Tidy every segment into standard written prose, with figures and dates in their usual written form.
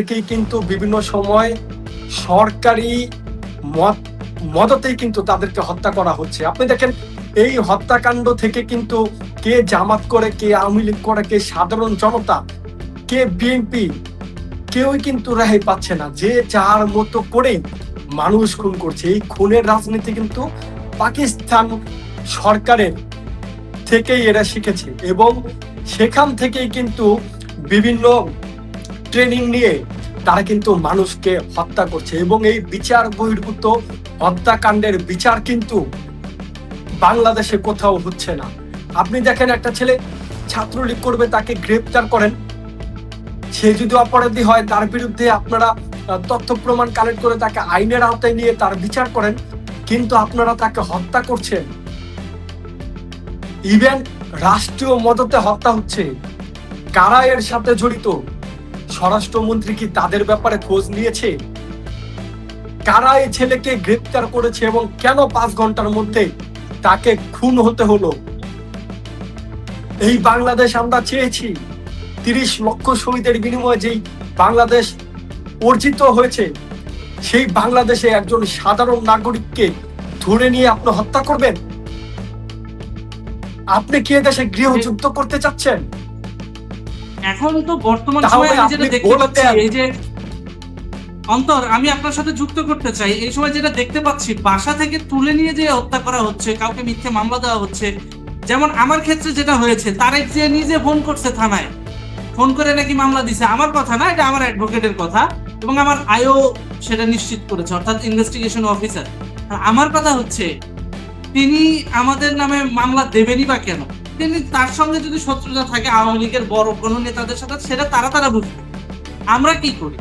থেকেই কিন্তু বিভিন্ন সময় সরকারি মদতেই কিন্তু তাদেরকে হত্যা করা হচ্ছে। আপনি দেখেন এই হত্যাকাণ্ড থেকে কিন্তু কে জামাত করে, কে আওয়ামী লীগ করে, কে সাধারণ জনতা, কে বিএনপি, কেউই কিন্তু রেহাই পাচ্ছে না। যে যার মতো করেই মানুষ খুন করছে। এই খুনের রাজনীতি কিন্তু পাকিস্তান সরকারের থেকেই এরা শিখেছে এবং সেখান থেকেই কিন্তু বিভিন্ন ট্রেনিং নিয়ে তারা কিন্তু মানুষকে হত্যা করছে এবং এই বিচার বহির্ভূত হত্যাকাণ্ডের বিচার কিন্তু বাংলাদেশে কোথাও হচ্ছে না। আপনি দেখেন একটা ছেলে ছাত্রলীগ করবে, তাকে গ্রেপ্তার করেন, সে যদি অপরাধী হয় তার বিরুদ্ধে আপনারা তথ্য প্রমাণ কালেক্ট করে তাকে আইনের আওতায় নিয়ে তার বিচার করেন, কিন্তু আপনারা তাকে হত্যা করছেন। ইভেন রাষ্ট্রীয় মদতে হত্যা হচ্ছে। কারা এর সাথে জড়িত? স্বরাষ্ট্রমন্ত্রী কি তাদের ব্যাপারে খোঁজ নিয়েছে? কারা এই ছেলেকে গ্রেপ্তার করেছে এবং কেন 5 ঘন্টার মধ্যে তাকে খুন হতে হলো? এই বাংলাদেশ আমরা চেয়েছি। 30 লক্ষ শহীদের বিনিময়ে যেই বাংলাদেশ অর্জিত হয়েছে, সেই বাংলাদেশে একজন সাধারণ নাগরিককে ধরে নিয়ে আপনি হত্যা করবেন? আপনি কি এদেশে গৃহযুদ্ধ করতে চাচ্ছেন? এখন তো বর্তমান সময়ে আমি যেটা দেখতে পাচ্ছি, এই যে অন্তর, আমি আপনার সাথে যুক্ত করতে চাই, এই সময় যেটা দেখতে পাচ্ছি বাসা থেকে তুলে নিয়ে যে হত্যা করা হচ্ছে, কাউকে মিথ্যে মামলা দেওয়া হচ্ছে। যেমন আমার ক্ষেত্রে যেটা হয়েছে, তারেক যে নিজে ফোন করছে থানায়, ফোন করে নাকি মামলা দিছে। আমার কথা না, এটা আমার অ্যাডভোকেটের কথা এবং আমার আইও সেটা নিশ্চিত করেছে, অর্থাৎ ইনভেস্টিগেশন অফিসার। আর আমার কথা হচ্ছে, তিনি আমাদের নামে মামলা দেবেনই বা কেন? তিনি, তার সঙ্গে যদি শত্রুতা থাকে আওয়ামী লীগের বড় কোনো নেতাদের সাথে, সেটা তারা বুঝবে। আমরা কি করি?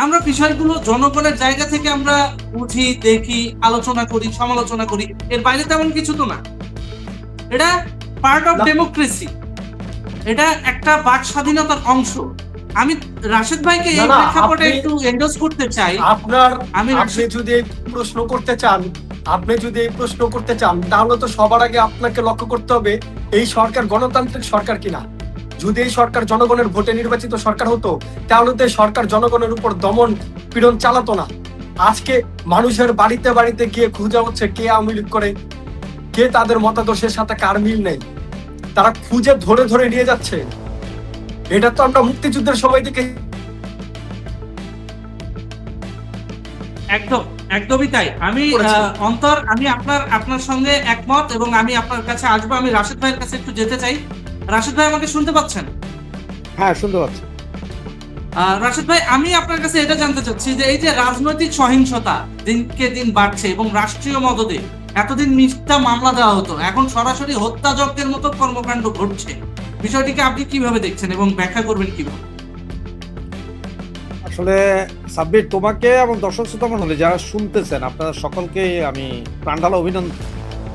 আমরা বিষয়গুলো জনগণের জায়গা থেকে আমরা বুঝি, দেখি, আলোচনা করি, সমালোচনা করি, এর বাইরে তেমন কিছু তো না। এটা পার্ট অফ ডেমোক্রেসি, এটা একটা বাক স্বাধীনতার অংশ। আমি রাশেদ ভাইকে এই প্রেক্ষাপটে একটু এন্ডোর্স করতে চাই। আপনি যদি এই প্রশ্ন করতে চান তাহলে তো সবার আগে আপনাকে লক্ষ্য করতে হবে এই সরকার গণতান্ত্রিক সরকার কিনা। যদি এই সরকার জনগণের ভোটে নির্বাচিত সরকার হতো, তাহলে তো সরকার জনগণের উপর দমন পীড়ন চালাতো না। আজকে মানুষের বাড়িতে বাড়িতে গিয়ে খোঁজা হচ্ছে কে আওয়ামী লীগ করে, কে তাদের মতাদর্শের সাথে কার মিল নেই, তারা খুঁজে ধরে ধরে নিয়ে যাচ্ছে। এটা তো আমরা মুক্তিযুদ্ধের সময় থেকে একদমই তাই। আমি অন্তর, আমি আপনার সঙ্গে একমত এবং আমি আপনার কাছে আসবো। আমি রাশেদ ভাইয়ের কাছে একটু যেতে চাই। রাশেদ ভাই, আমাকে শুনতে পাচ্ছেন? হ্যাঁ, শুনতে পাচ্ছি। রাশেদ ভাই, আমি আপনার কাছে এটা জানতে চাচ্ছি যে এই যে রাজনৈতিক সহিংসতা দিনকে দিন বাড়ছে এবং রাষ্ট্রীয় মদদে এতদিন মিথ্যা মামলা দেওয়া হতো, এখন সরাসরি হত্যাযজ্ঞের মতো কর্মকাণ্ড ঘটছে, বিষয়টিকে আপনি কিভাবে দেখছেন এবং ব্যাখ্যা করবেন কিভাবে? আসলে সাব্বির, তোমাকে এবং দর্শক শ্রোতা মণ্ডলী যারা শুনতেছেন, আপনারা সকলকে আমি প্রাণঢালা অভিনন্দন।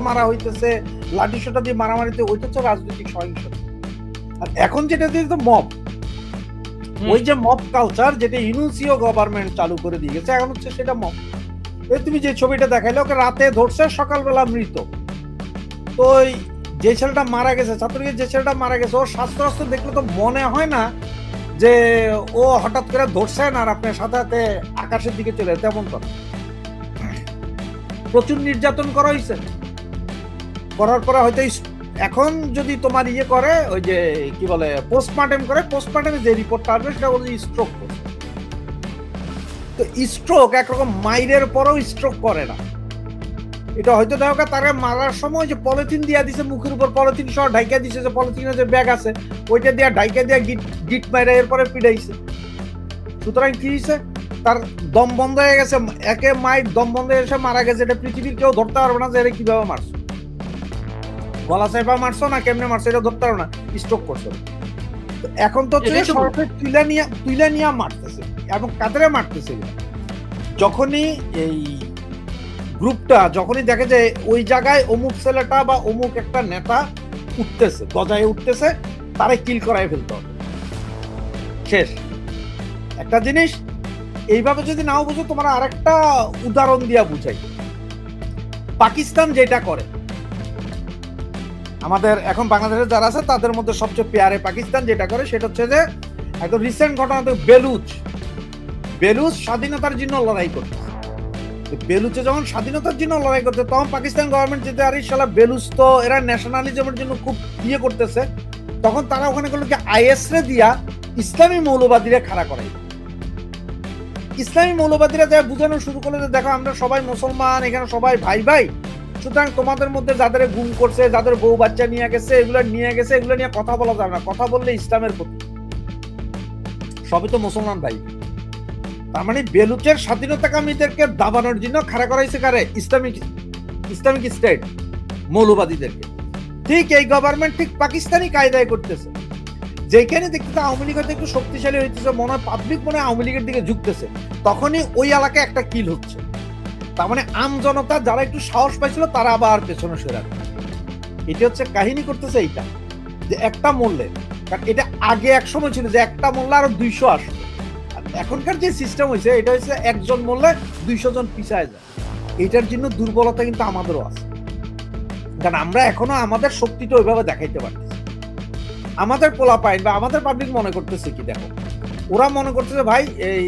মারা হইতেছে, লাঠি সোঁটা দিয়ে মারামারিতে, ওইটা হচ্ছে রাজনৈতিক সহিংসতা। আর এখন যেটা দিয়েছে মব, ওই যে মব কালচার যেটা ইউনুসিও গভর্নমেন্ট চালু করে দিয়ে গেছে, এখন হচ্ছে সেটা মব। তুমি যে ছবিটা দেখাইলে, ওকে রাতে ধরছে, সকালবেলা মৃত। তো যে ছেলেটা মারা গেছে, ছাত্রলীগের যে ছেলেটা মারা গেছে, ওর স্বাস্থ্য দেখলে তো মনে হয় না যে ও হঠাৎ করে ধরছেন আর আপনার সাথে সাথে আকাশের দিকে চলে, তেমন কথা। প্রচুর নির্যাতন করা হয়েছে, করার পরে হয়তো এখন যদি তোমার ইয়ে করে, ওই যে কি বলে পোস্টমর্টেম করে, পোস্টমর্টেমে যে রিপোর্টটা আসবে সেটা বলে স্ট্রোক করছে। তো স্ট্রোক একরকম মাইরের পরেও স্ট্রোক করে না। এটা হয়তো দেখা তারা মারার সময় যে পলিথিন দিয়া দিছে, মুখের উপর পলিথিন সহ ঢাইকা দিছে, যে পলিথিনের যে ব্যাগ আছে ওইটা দিয়া ঢাইকা দিয়া গিট মাইরা এরপরে পিড়াইছে। সুতরাং কি হয়েছে, তার দম বন্ধ হয়ে গেছে, একে মাইর দম বন্ধ হয়ে গেছে, মারা গেছে। এটা পৃথিবীর কেউ ধরতে পারবে না যে এটা কিভাবে মারছো, গলা চাইপা মারছো না কেমনে মারছো, এটা ধরতে পারবে না, স্ট্রোক করছো। এখন তো তুলে নিয়ে মারতেছে, এবং কাদের মারতেছে, যখনই এই গ্রুপটা যখনই দেখে যে ওই জায়গায় অমুক ছেলেটা বা অমুক একটা নেতা উঠতেছে, গজায় উঠতেছে, তারে কিল করাই ফেলতে হবে, শেষ। একটা জিনিস এইভাবে যদি নাও বুঝো, তোমার আরেকটা উদাহরণ দিয়া বুঝাই। পাকিস্তান যেটা করে, আমাদের এখন বাংলাদেশে যারা আছে তাদের মধ্যে সবচেয়ে পেয়ারে পাকিস্তান যেটা করে সেটা হচ্ছে যে একদম রিসেন্ট ঘটনা, তো বেলুচ বেলুচ স্বাধীনতার জন্য লড়াই করতে, বেলুচে যখন স্বাধীনতার জন্য লড়াই করতে, তখন পাকিস্তান গভর্নমেন্ট যেতে আরে শালা বেলুচ তো এরা ন্যাশনালিজমের জন্য খুব ইয়ে করতেছে, তখন তারা ওখানে করলো কি আইএস রে দিয়া ইসলামী মৌলবাদীরা খাড়া করাই। ইসলামী মৌলবাদীরা যা বোঝানো শুরু করলো যে দেখো আমরা সবাই মুসলমান, এখানে সবাই ভাই ভাই, সুতরাং তোমাদের মধ্যে যাদের গুম করছে, যাদের বউ বাচ্চা নিয়ে গেছে, এগুলো নিয়ে কথা বলা যাবে না, কথা বললে ইসলামের প্রতি, সবই তো মুসলমান ভাই। তার মানে বেলুচের স্বাধীনতাকামীদেরকে দাবানোর জন্য খাড়া করাইছে কারে? ইসলামিক স্টেট মৌলবাদীদেরকে। ঠিক এই গভর্নমেন্ট ঠিক পাকিস্তানি কায়দায় করতেছে, যেখানে দেখতে আওয়ামী লীগ হয়তো একটু শক্তিশালী হইতেছে, মনে হয় পাবলিক মনে হয় আওয়ামী লীগের দিকে ঝুঁকতেছে, তখনই ওই এলাকায় একটা কিল হচ্ছে। তার মানে আম জনতা যারা একটু সাহস পাইছিল তারা আবার পেছনে সরে। এটা হচ্ছে কাহিনী করতেছে এইটা, যে একটা মরলে, কারণ এটা আগে এক সময় ছিল যে একটা মরলে আরো 200 আসবে, এখনকার যে সিস্টেম হয়েছে এটা হচ্ছে একজন মরলে 200 জন পিছায় যায়। এটার জন্য দুর্বলতা কিন্তু আমাদেরও আছে, কারণ আমরা এখনো আমাদের শক্তিটা ওইভাবে দেখাইতে পারতেছি। আমাদের পোলাপাইন বা আমাদের পাবলিক মনে করতেছে কি, দেখো ওরা মনে করতেছে ভাই এই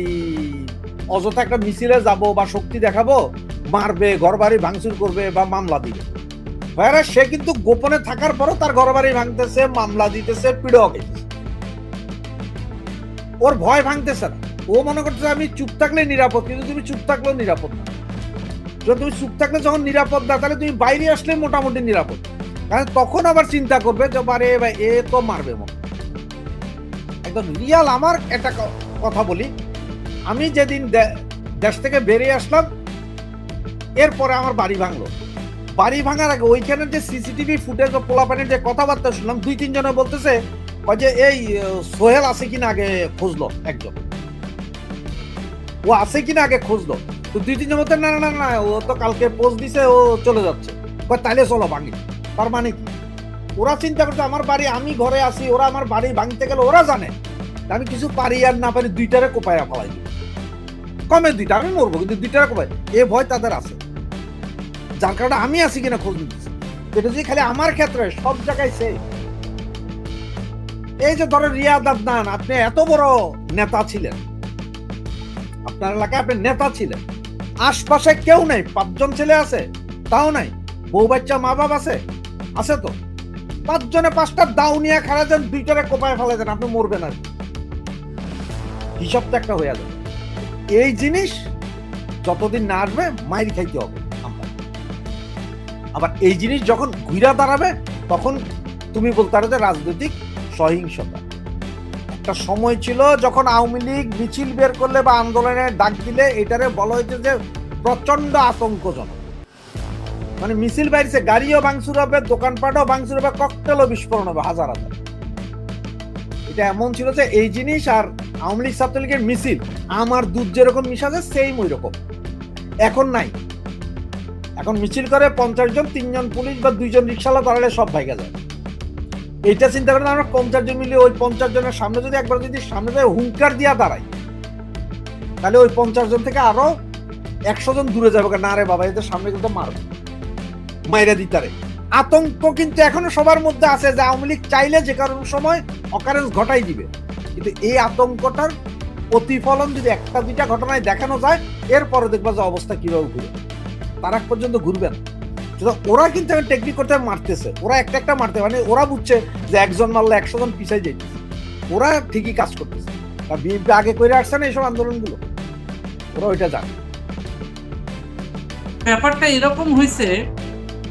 অযথা একটা মিছিলে যাব বা শক্তি দেখাবো, মারবে, ঘরবাড়ি ভাঙচুর করবে বা মামলা দিবে। ভাইরা সে কিন্তু গোপনে থাকার পরও তার ঘরবাড়ি ভাঙতেছে, মামলা দিতেছে, পিড়ও খেতেছে, ওর ভয় ভাঙতেছে না। ও মনে করতেছে আমি চুপ থাকলে নিরাপদ, কিন্তু তুমি চুপ থাকলেও নিরাপদ না। যখন তুমি চুপ থাকলে যখন নিরাপদ না, তাহলে তুমি বাইরে আসলে মোটামুটি নিরাপদ, কারণ তখন আবার চিন্তা করবে যে বারে ভাই এ তো মারবে মনে। একদম রিয়াল আমার একটা কথা বলি, আমি যেদিন দেশ থেকে বেরিয়ে আসলাম, এরপরে আমার বাড়ি ভাঙলো। বাড়ি ভাঙার আগে ওইখানে যে সিসিটিভি ফুটেজ বা পোলাপানের যে কথাবার্তা শুনলাম, 2-3 জনে বলতেছে যে এই সোহেল আছে কিনা আগে খুঁজলো, একজন ও আছে কিনা আগে খুঁজলো। তো 2-3 জন বলতে না না না ও তো কালকে পোস্ট দিছে, ও চলে যাচ্ছে, তাইলে চলো ভাঙি। তার মানে কি, ওরা চিন্তা করছে আমার বাড়ি, আমি ঘরে আছি, ওরা আমার বাড়ি ভাঙতে গেলে ওরা জানে আমি কিছু পারি আর না পারি, 2টারে কোপায়া ফেলাই, কমে 2টা, আমি মরবো কিন্তু 2টারে কোপাই, এ ভয় তাদের আছে, যার কারণে আমি আছি কিনা খোঁজ নিতেছি। এটা যদি খালি আমার ক্ষেত্রে, সব জায়গায় সেই এই যে ধরো রিয়াদ আদনান, আপনি এত বড় নেতা ছিলেন, আপনার এলাকায় আপনি নেতা ছিলেন, আশপাশে কেউ নাই, 5 জন ছেলে আছে তাও নাই, বউ বাচ্চা মা বাপ আছে, আছে তো 5 জনে 5টা দাও নিয়ে খাড়া যান, 2টারে কোপায় ফেলে দেন, আপনি মরবেন আর হিসাব তো একটা হয়ে যাবে। এই জিনিস যতদিন না আসবে মাইর খাইতে হবে আমরা। আবার এই জিনিস যখন ঘুরা দাঁড়াবে, তখন তুমি বলতে পারো যে রাজনৈতিক সহিংসতা। একটা সময় ছিল যখন আওয়ামী লীগ মিছিল বের করলে বা আন্দোলনের ডাক দিলে এটারে বলা হয়েছে যে প্রচন্ড আতঙ্কজনক, মানে মিছিল বাইরেছে, গাড়িও ভাঙচুর হবে, দোকানপাটও ভাঙচুর হবে, ককটেলও বিস্ফোরণ হবে হাজার হাজার। এটা এমন ছিল যে এই জিনিস আর আওয়ামী লীগ ছাত্রলীগের মিছিল আমার দুধ যেরকম মিশা যায় সেম ওই রকম। এখন নাই, এখন মিছিল করে 50 জন, 3 জন পুলিশ বা 2 জন রিক্সাওয়ালা দাঁড়ালে সব ভাইগা যায়। এইটা চিন্তা করেন আমরা 50 জন মিলে ওই 50 জনের সামনে যদি একবার যদি সামনে যায় হুঙ্কার দিয়া দাঁড়াই, তাহলে ওই 50 জন থেকে আরো 100 জন দূরে যাবে, না রে বাবা এদের সামনে কিন্তু মারবে, মাইরা দিতারে। আতঙ্ক কিন্তু এখনো সবার মধ্যে আছে যে আওয়ামী লীগ চাইলে যে কারণ সময় অকারেন্স ঘটাই দিবে, কিন্তু এই আতঙ্কটার প্রতিফলন যদি 1-2টা ঘটনায় দেখানো যায়, এরপরে দেখবা যে অবস্থা কিভাবে ঘুরে, তার এক পর্যন্ত ঘুরবে না। ওরা কিন্তু টেকনিক করতে মারতেছে, ওরা একটা মারতে, মানে ওরা বুঝছে যে একজন মারলে 100 জন পিছাই যাইতেছে, ওরা ঠিকই কাজ করতেছে। বিএনপি আগে করে আসছে না এইসব আন্দোলনগুলো, ওরা ওইটা জানে। ব্যাপারটা এরকম হয়েছে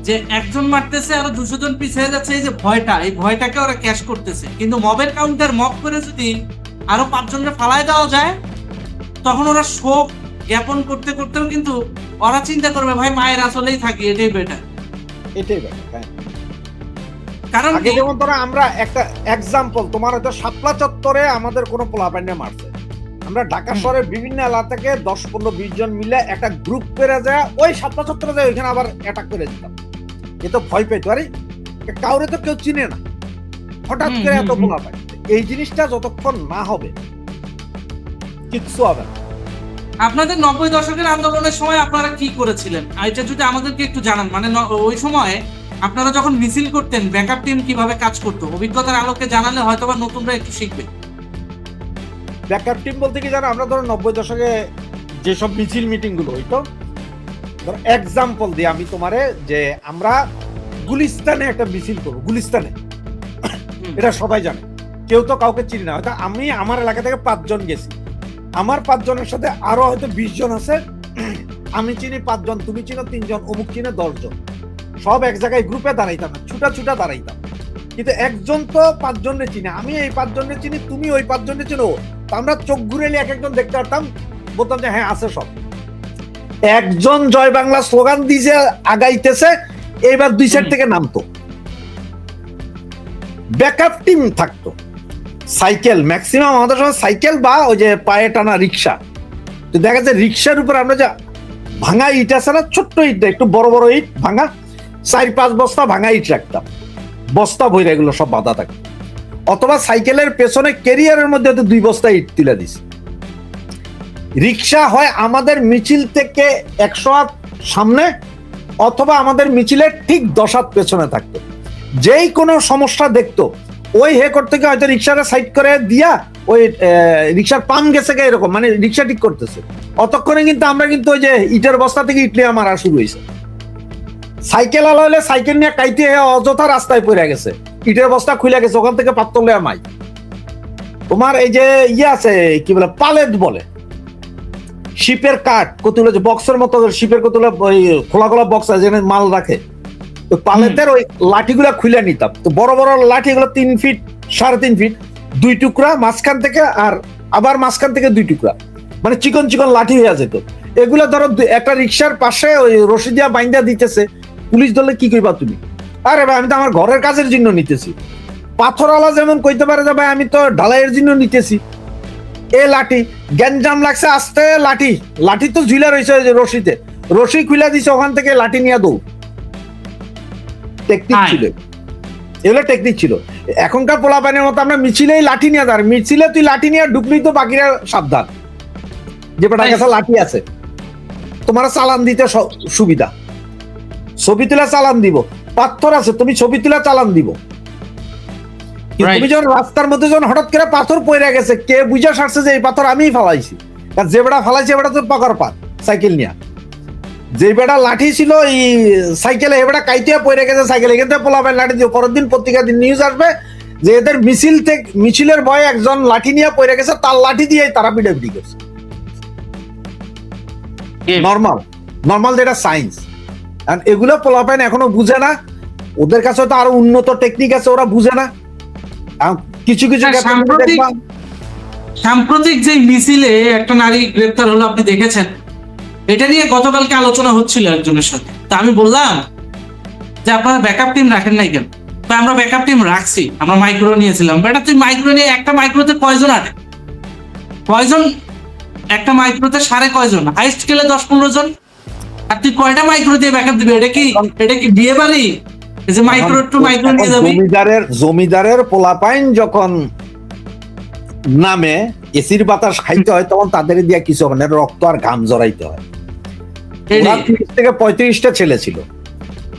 যে একজন মারতেছে আরো 200 জন পিছিয়ে যাচ্ছে, এই যে ভয়টা, এই ভয়টাকে ওরা ক্যাশ করতেছে। কিন্তু মবের কাউন্টার মব করে যদি আরো 5 জনকে ফালায় দেওয়া যায়, তখন ওরা শোক জ্ঞাপন করতে করতেও কিন্তু ওরা চিন্তা করবে ভাই মায়ের আসলেই থাকি, এটাই বেটার, এটাই বেটার। হ্যাঁ, কারণ আগে যেমন ধরো আমরা একটা এক্সাম্পল, তোমার হয়তো শাপলা চত্বরে আমাদের কোনো পোলাপাইনে মারছে, আমরা ঢাকা শহরের বিভিন্ন এলাকা থেকে 10-15-20 জন মিলে একটা গ্রুপ করে যায়, ওই শাপলা চত্বরে যায়, ওইখানে আবার অ্যাটাক করে দিতাম। এ তো ভয় পেতো, আরে কাউরে তো কেউ চিনে না, হঠাৎ করে এত পোলাপাই। এই জিনিসটা যতক্ষণ না হবে কিচ্ছু হবে না। আপনাদের 90 দশকের আন্দোলনের সময় আপনারা কি করেছিলেন, এটা যদি আমাদেরকে একটু জানান। মানে ওই সময় আপনারা যখন মিছিল করতেন, ব্যাকআপ টিম কিভাবে কাজ করতো, অভিজ্ঞতার আলোকে জানালে হয়তো বা নতুনরা একটু শিখবে। ব্যাকআপ টিম বলতে কি জানো, আমরা ধরো 90 দশকে যেসব মিছিল মিটিং গুলো হইতো, ধরো এক্সাম্পল দিই আমি তোমারে, যে আমরা গুলিস্তানে একটা মিছিল করবো, গুলিস্তানে, এটা সবাই জানে, কেউ তো কাউকে চিনি না, হয়তো আমি আমার এলাকা থেকে 5 জন গেছি, আমার 5 জনের সাথে আরো হয়তো 20 জন আছে, আমি চিনি 5 জন, তুমি চিনো 3 জন, অমুক চিনে 10 জন, সব এক জায়গায় গ্রুপে দাঁড়াইতাম না, ছুটা দাঁড়াইতাম, কিন্তু একজন তো 5 জনের চিনি, আমি এই 5 জনের চিনি, তুমি ওই 5 জনের চিনো, তো আমরা চোখ ঘুরে এক একজন দেখতে পারতাম, বলতাম যে হ্যাঁ আছে সব। একজন জয় বাংলা স্লোগান দিয়ে আগাইতেছে, এইবার 2 সাইড থেকে নামতো, ব্যাকআপ টিম থাকতো, সাইকেল ম্যাক্সিমাম আমাদের সময় সাইকেল বা ওই যে পায়ে টানা রিক্সা, তো দেখা যায় রিক্সার উপর আমরা যে ভাঙা ইট আছে না, ছোট্ট ইট, একটু বড় বড় ইট ভাঙা, 4-5 বস্তা ভাঙা ইট রাখতাম, বস্তা বইরা এগুলো সব বাঁধা থাকে, অথবা সাইকেলের পেছনে ক্যারিয়ারের মধ্যে হয়তো 2 বস্তা ইট তুলে দিস। রিক্সা হয় আমাদের মিছিল থেকে 100 হাত সামনে, অথবা আমাদের মিছিলের ঠিক 10 হাত পেছনে থাকতো, যেই কোনো সমস্যা দেখতো ওই হেকর থেকে হয়তো রিক্সাটা সাইড করে দিয়া ওই রিক্সার পাম্প গেছে গে, এরকম মানে রিক্সা ঠিক করতেছে, অতক্ষণে কিন্তু আমরা কিন্তু ওই যে ইটের বস্তা থেকে ইট লিয়া মারা শুরু হয়েছে। সাইকেল আলা হলে সাইকেল নিয়ে কাইতে অযথা রাস্তায় পড়ে গেছে, ইটের বস্তা খুলে গেছে, ওখান থেকে পাত্তর লিয়া মাই। তোমার এই যে ইয়ে আছে কি বলে, পালেট বলে, শিপের কাঠ কতগুলো, যে বক্সের মতো শিপের কতগুলো ওই খোলা খোলা বক্স আছে যেখানে মাল রাখে, ওই পালেটের ওই লাঠিগুলা খুলে নিতাম, তো বড় বড় লাঠিগুলো 3 ফিট 3.5 ফিট, 2 টুকরা মাঝখান থেকে, আর আবার মাঝখান থেকে 2 টুকরা, মানে চিকন চিকন লাঠি হয়ে যেত। এগুলো ধরো একটা রিক্সার পাশে ওই রশি দিয়া বাইন্দা দিতেছে, পুলিশ ধরলে কি কইবা তুমি? আরে ভাই আমি তো আমার ঘরের কাজের জন্য নিতেছি। পাথরওয়ালা যেমন কইতে পারে যে ভাই আমি তো ঢালাইয়ের জন্য নিতেছি, এ লাঠি গ্যাঞ্জাম লাগছে, আস্তে লাঠি, লাঠি তো ঝুলা রয়েছে রশিতে, রশি খুলে দিছে, ওখান থেকে লাঠি নিয়ে দৌড়। টেকনিক ছিল, এগুলো টেকনিক ছিল। এখনকার পোলাপানের মতো আমরা মিছিলেই লাঠি নিয়ে যাই, মিছিলে তুই লাঠি নিয়ে ঢুকলি তো বাকিরা সাবধান, যে বেটার কাছে লাঠি আছে, তোমার চালান দিতে সুবিধা, ছবি তুলে চালান দিব, পাথর আছে তুমি ছবি তুলে চালান দিব। তুমি যখন রাস্তার মধ্যে যখন হঠাৎ করে পাথর পড়ে গেছে, কে বুঝা সারছে যে এই পাথর আমিই ফালাইছি, কারণ যে বেটা ফালাইছে বেটা তো পাকার পাত সাইকেল নিয়ে, যে বেটা লাঠি ছিল এই সাইকেলে, এ বেটা কাইতে পড়ে গেছে সাইকেলে, এখান থেকে পোলাবেন লাঠি দিয়ে, পরের দিন পত্রিকা দিন নিউজ আসবে যে এদের মিছিল থেকে, মিছিলের ভয়ে একজন লাঠি নিয়ে পড়ে গেছে, তার লাঠি দিয়ে তারা পিটাপিটি করছে। নর্মাল যেটা সায়েন্স, এগুলো পোলাপাইন এখনো বুঝে না, ওদের কাছে তো আরো উন্নত টেকনিক আছে, ওরা বুঝে না। কিছু কিছু সাম্প্রতিক যে মিছিলে একটা নারী গ্রেপ্তার হলো, আপনি দেখেছেন, এটা নিয়ে গতকালকে আলোচনা হচ্ছিল একজনের সাথে, তা আমি বললাম যে আপনারা ব্যাকআপ টিম রাখেন নাই কেন? তা আমরা ব্যাকআপ টিম রাখছি, আমরা মাইক্রো নিয়েছিলাম। বেটা তুই মাইক্রো নিয়ে, একটা মাইক্রোতে কয়জন আছে? কয়জন একটা মাইক্রোতে? সাড়ে কয়জন? হাইস্ট গেলে 10-15 জন। আর তুই কয়টা মাইক্রো দিয়ে ব্যাকআপ দিবি? এটা কি বিয়ে বাড়ি যে মাইক্রো টু মাইক্রো নিয়ে যাবি? জমিদারের পোলাপাইন যখন নামে এসির বাতাস খাইতে হয়, তখন তাদের দিয়ে কিছু হবে না, রক্ত আর ঘাম জড়াইতে হয়। 30 থেকে 35টা ছেলে ছিল,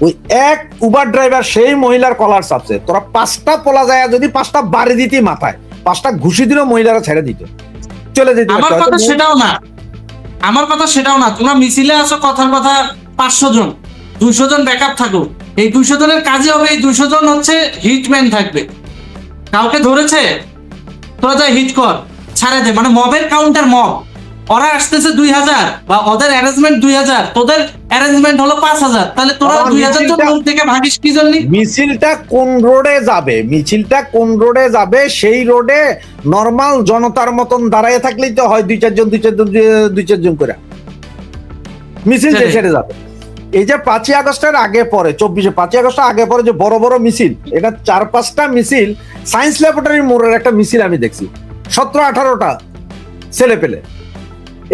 ওই এক উবার ড্রাইভার সেই মহিলার কলার চাপছে, তোরা 5টা পোলা যায়, যদি 5টা বাড়ি দিতি মাথায়, 5টা ঘুষি দিলেও মহিলারা ছেড়ে দিত, চলে যেত। আমার কথা সেটাও না, তোমরা মিছিলে আসো, কথার কথা 500 জন 200 জন ব্যাকআপ থাকো, এই 200 জনের কাজে হবে, এই 200 জন হচ্ছে হিটম্যান থাকবে। কাউকে ধরেছে, তোরা যা হিট কর, ছাড়ে দে, মানে মবের কাউন্টার মব। ওরা আসতেছে 2000, বা ওদের অ্যারেঞ্জমেন্ট 2000, তোদের অ্যারেঞ্জমেন্ট হলো 5000, তাহলে তোরা 2000 জন লোক থেকে ভাগিস কি জন্য? মিছিলটা কোন রোডে যাবে, সেই রোডে নরমাল জনতার মতন দাঁড়ায় থাকলেই তো হয় 2-4 জন করে মিছিল ছেড়ে যাবে। এই যে 5ই আগস্টের আগে পরে, 5ই আগস্টের আগে পরে যে বড় বড় মিছিল, এটা 4-5টা মিছিল, সায়েন্স ল্যাবরেটরি মোড়ের একটা মিছিল আমি দেখছি, 17-18টা ছেলে পেলে,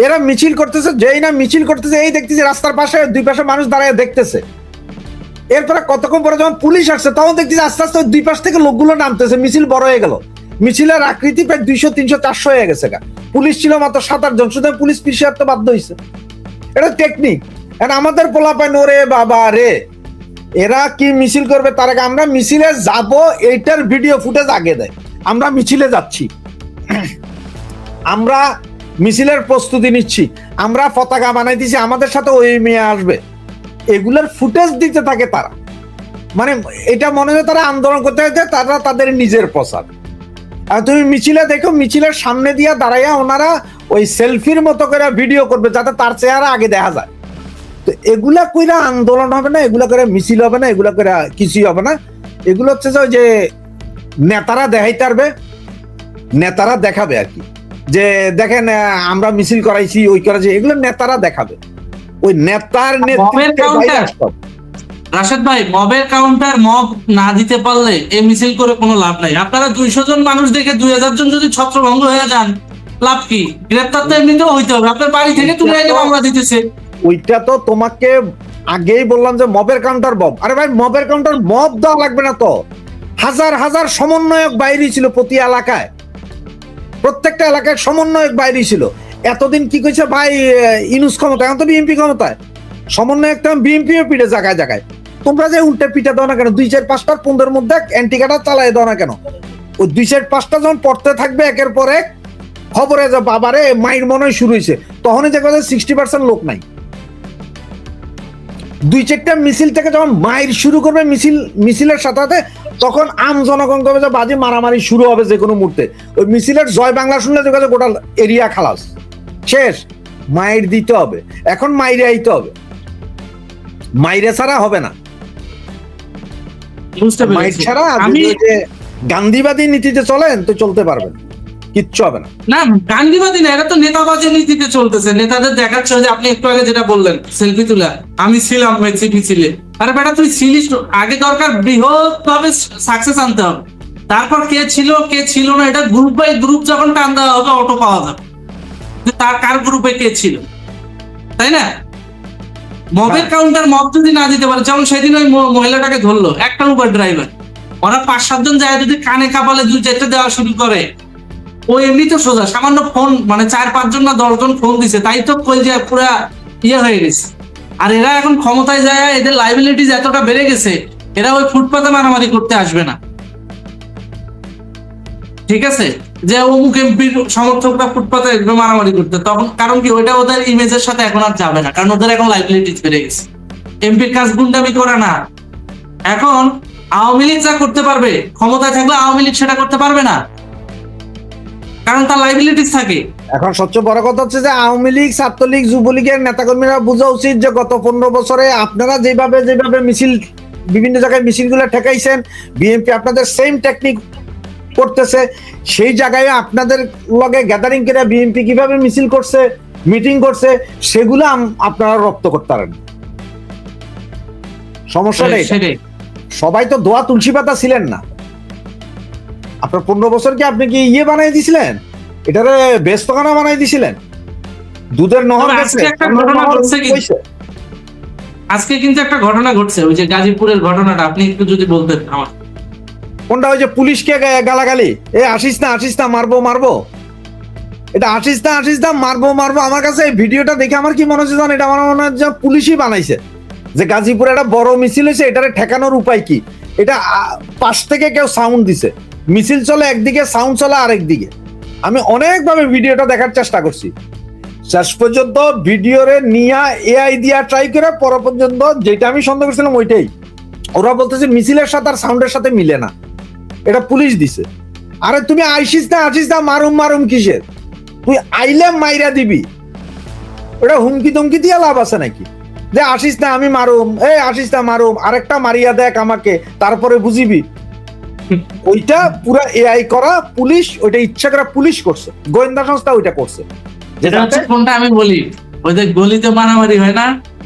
এরা মিছিল করতেছে, যেই না মিছিল করতেছে, এই দেখতেছি রাস্তার পাশে 2 পাশে মানুষ দাঁড়ায় দেখতেছে। এরপরে কতক্ষণ পরে যখন পুলিশ আসছে, তখন দেখতেছি আস্তে আস্তে 2 পাশ থেকে লোকগুলো নামতেছে, মিছিল বড় হয়ে গেল, মিছিলের আকৃতি প্রায় 200-300-400 হয়ে গেছে। পুলিশ ছিল মাত্র 7-8 জন, সুতরাং পুলিশ পিছিয়ে আসতে বাধ্য হয়েছে। এটা টেকনিক। আমাদের পোলাপাইন, ওরে বাবা রে, এরা কি মিছিল করবে তার আগে আমরা মিছিলে যাব, এইটার ভিডিও ফুটেজ আগে দেয়, আমরা মিছিলে যাচ্ছি, আমরা মিছিলের প্রস্তুতি নিচ্ছি, আমরা পতাকা বানাইতেছি, আমাদের সাথে ওই মেয়ে আসবে, এগুলোর ফুটেজ দিতে থাকে তারা। মানে এটা মনে হয় তারা আন্দোলন করতে হচ্ছে, তারা তাদের নিজের প্রচার। আর তুমি মিছিলে দেখো, মিছিলের সামনে দিয়ে দাঁড়াইয়া ওনারা ওই সেলফির মতো করে ভিডিও করবে যাতে তার চেহারা আগে দেখা যায়। তো এগুলা কইরা আন্দোলন হবে না, এগুলা করে মিছিল হবে না, এগুলা করে কিছুই হবে না। এগুলো হচ্ছে যে ওই যে নেতারা দেখাইতে পারবে, নেতারা দেখাবে আর কি, যে দেখেন আমরা মিছিল করাইছি, ওই করাইছি, এগুলো নেতারা দেখাবে। ওই নেতার নেতৃত্বে ভাইরাস সব। রাশেদ ভাই, মবের কাউন্টার মব না দিতে পারলে এই মিছিল করে কোনো লাভ নাই। আপনারা 200 জন মানুষ দেখে 2000 জন যদি ছত্রভঙ্গ হয়ে যান, লাভ কি? গ্রেপ্তার তো এমনিতেও হইতে হবে, আপনার বাড়ি থেকে তুলে এনে মামলা দিতেছে। ওইটা তো তোমাকে আগেই বললাম যে মবের কাউন্টার মব। আরে ভাই, মবের কাউন্টার মব দেওয়া লাগবে না তো, হাজার হাজার সমন্বয়ক বাইরে ছিল প্রতি এলাকায়, প্রত্যেকটা এলাকায় সমন্বয়ক বাইরে ছিল। এতদিন কি কইছে ভাই, ইনুস ক্ষমতা, এখন তো বিএনপি ক্ষমতায়, সমন্বয়ক তো বিএনপিও পিঠে জায়গায় জায়গায়। তোমরা যে উল্টে পিঠে দাও না কেন, 2-4-5টার পনেরোর মধ্যে অ্যান্টিকাটা চালাই দাও না কেন? ওই 2-4-5টা যখন পড়তে থাকবে একের পর এক, খবরে যে বাবারে মাইর মনে হয় শুরু হয়েছে, তখনই যে কথা 60% লোক নাই। 2-4টা মিছিল থেকে যখন মাইর শুরু করবে মিছিলের সাথে সাথে, তখন আম জনগণ করবে যে বাজে মারামারি শুরু হবে যে কোনো মুহূর্তে। ওই মিছিলের জয় বাংলা শুনলে যে গোটা এরিয়া খালাস শেষ। মাইর দিতে হবে, এখন মাইরে আইতে হবে, মাইরে ছাড়া হবে না। বুঝতে মাইর পেরেছি। ছাড়া আমি যদি ওই যে গান্ধীবাদী নীতিতে চলেন তো চলতে পারবেন, কিচ্ছু হবে না। না, গান্ধীবাদী না, এটা তো নেতাবাজি নীতিতে চলতেছে। নেতাদের দেখাচ্ছে যে আপনি একটু আগে যেটা বললেন, সেলফি তুলা, আমি ছিলাম মিছিলে। আরে বেটা, তুই ছিলিস, আগে দরকার বৃহৎ ভাবে সাকসেস আনতে হবে, তারপর কে ছিল কে ছিল না এটা গ্রুপ বাই গ্রুপ যখন টান দেওয়া হবে, অটো পাওয়া যাবে যে তার কার গ্রুপে কে ছিল, তাই না? মবের কাউন্টার মব যদি না দিতে পারে, যেমন সেদিন ওই মহিলাটাকে ধরলো, একটা উবার ড্রাইভার, ওরা 5-7 জন যায়, যদি কানে কাপালে 2-4টা দেওয়া শুরু করে, ও এমনি তো সোজা সামান্য ফোন, মানে 4-5 জন না 10 জন ফোন দিছে, তাই তো কই যে পুরা ইয়ে হয়ে গেছে। আর এরা এখন ক্ষমতায় যায়, এদের লাইবিলিটিস এতটা বেড়ে গেছে, এরা ওই ফুটপাতে মারামারি করতে আসবে না, ঠিক আছে? যে অমুক এমপির সমর্থকরা ফুটপাতে আসবে মারামারি করতে, তখন কারণ কি, ওইটা ওদের ইমেজের সাথে এখন আর যাবে না, কারণ ওদের এখন লাইবিলিটিস বেড়ে গেছে। এমপির কাজ গুন্ডামি করা না। এখন আওয়ামী লীগ যা করতে পারবে, ক্ষমতায় থাকলে আওয়ামী লীগ সেটা করতে পারবে না, কারণ তার লাইবিলিটিস থাকে। এখন সবচেয়ে বড় কথা হচ্ছে যে আওয়ামী লীগ, ছাত্রলীগ, যুবলীগের নেতাকর্মীরা বোঝা উচিত যে গত 15 বছরে আপনারা যেভাবে মিছিল, বিভিন্ন জায়গায় মিছিলগুলো ঠেকাইছেন, বিএনপি আপনাদের সেম টেকনিক করতেছে। সেই জায়গায় আপনাদের লগে গ্যাদারিং করে বিএনপি কিভাবে মিছিল করছে, মিটিং করছে, সেগুলো আপনারা রপ্ত করতে পারেন। সমস্যাটা এটা। সেটাই। সবাই তো দোয়া তুলসী পাতা ছিলেন না। আপনার 15 বছর কি আপনি কি ইয়ে বানাই দিছিলেন, এটারে বেস্তখানা বানাই দিছিলেন? দুধের নহর তবে গেছে, আজকে একটা ঘটনা ঘটছে কি? কইছে। আজকে কিন্তু একটা ঘটনা ঘটছে, ওই যে গাজীপুরের ঘটনাটা, আপনি একটু যদি বলতেন আমার। কোনটা? ওই যে পুলিশকে গালাগালি, এ আসিস না মারবো, এটা আসিস না মারবো। আমার কাছে এই ভিডিওটা দেখে আমার কি মনে হচ্ছে জানেন, এটা আমার মনে হয় যে পুলিশই বানাইছে, যে গাজীপুরে একটা বড় মিছিল হয়েছে, এটারে ঠেকানোর উপায় কি। এটা পাশ থেকে কেউ সাউন্ড দিছে, মিছিল চলে একদিকে, সাউন্ড চলে আরেক দিকে। আমি অনেকভাবে ভিডিওটা দেখার চেষ্টা করছি, শেষ পর্যন্ত ভিডিওরে নিয়া এআই দিয়া ট্রাই করে পর পর্যন্ত যেটা আমি সন্দেহ করছিলাম ওইটাই। ওরা বলতেছে মিছিলের সাথে আর সাউন্ডের সাথে মিলে না, এটা পুলিশ দিছে। আরে তুমি আসিস না মারুম কিসের? তুই আইলে মাইরা দিবি, ওটা হুমকি টমকি দিয়ে লাভ আছে নাকি? যে আসিস না আমি মারুম, আসিস না মারুম, আরেকটা মারিয়া দেখ আমাকে, তারপরে বুঝিবি। ওইটা পুরা এআই করা, পুলিশ ওইটা ইচ্ছা করে পুলিশ করছে, গোয়েন্দা সংস্থা ওইটা করছে। যেটা হচ্ছে কোনটা আমি বলি, ওই যে গলিতে মারামারি হয় না,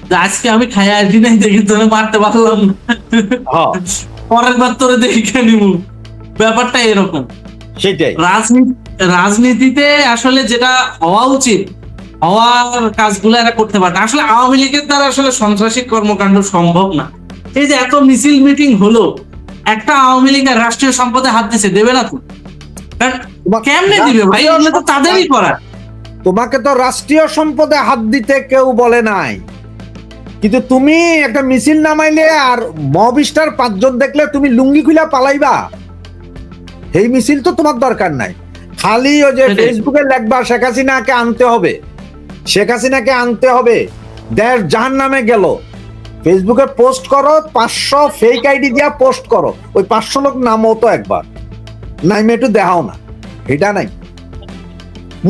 যে আজকে আমি খাইয়া আসি নাই দেখি তোরে মারতে পারলাম না, পরের বার তোরে দেখে নিবো, ব্যাপারটা এরকম। সেটাই রাজনীতিতে আসলে যেটা হওয়া উচিত, হওয়ার কাজগুলো এরা করতে পারে না। আসলে আওয়ামী লীগের দ্বারা আসলে সন্ত্রাসী কর্মকাণ্ড সম্ভব না। এই যে এত মিছিল মিটিং হলো, একটা আওয়ামী লীগের রাষ্ট্রীয় সম্পদে হাত দিছে, দেবে না তো? কেমনে দিবে ভাই? ওগুলো তো তাদেরই করা। তোমাকে তো রাষ্ট্রীয় সম্পদে হাত দিতে কেউ বলে নাই, কিন্তু তুমি একটা মিছিল নামাইলে আর মবিস্টার 5 জন দেখলে তুমি লুঙ্গি খুলে পালাইবা, এই মিছিল তো তোমার দরকার নাই। খালি ওই যে সেটাই। ফেসবুকে লেখবা শেখ হাসিনাকে আনতে হবে, শেখ হাসিনাকে আনতে হবে, দেশ জাহান্নামে গেল। ফেসবুকে পোস্ট করো, 500 ফেক আইডি দিয়া পোস্ট করো, ওই 500 লোক নামও তো একবার, নাইমে একটু দেখাও না, এটা নাই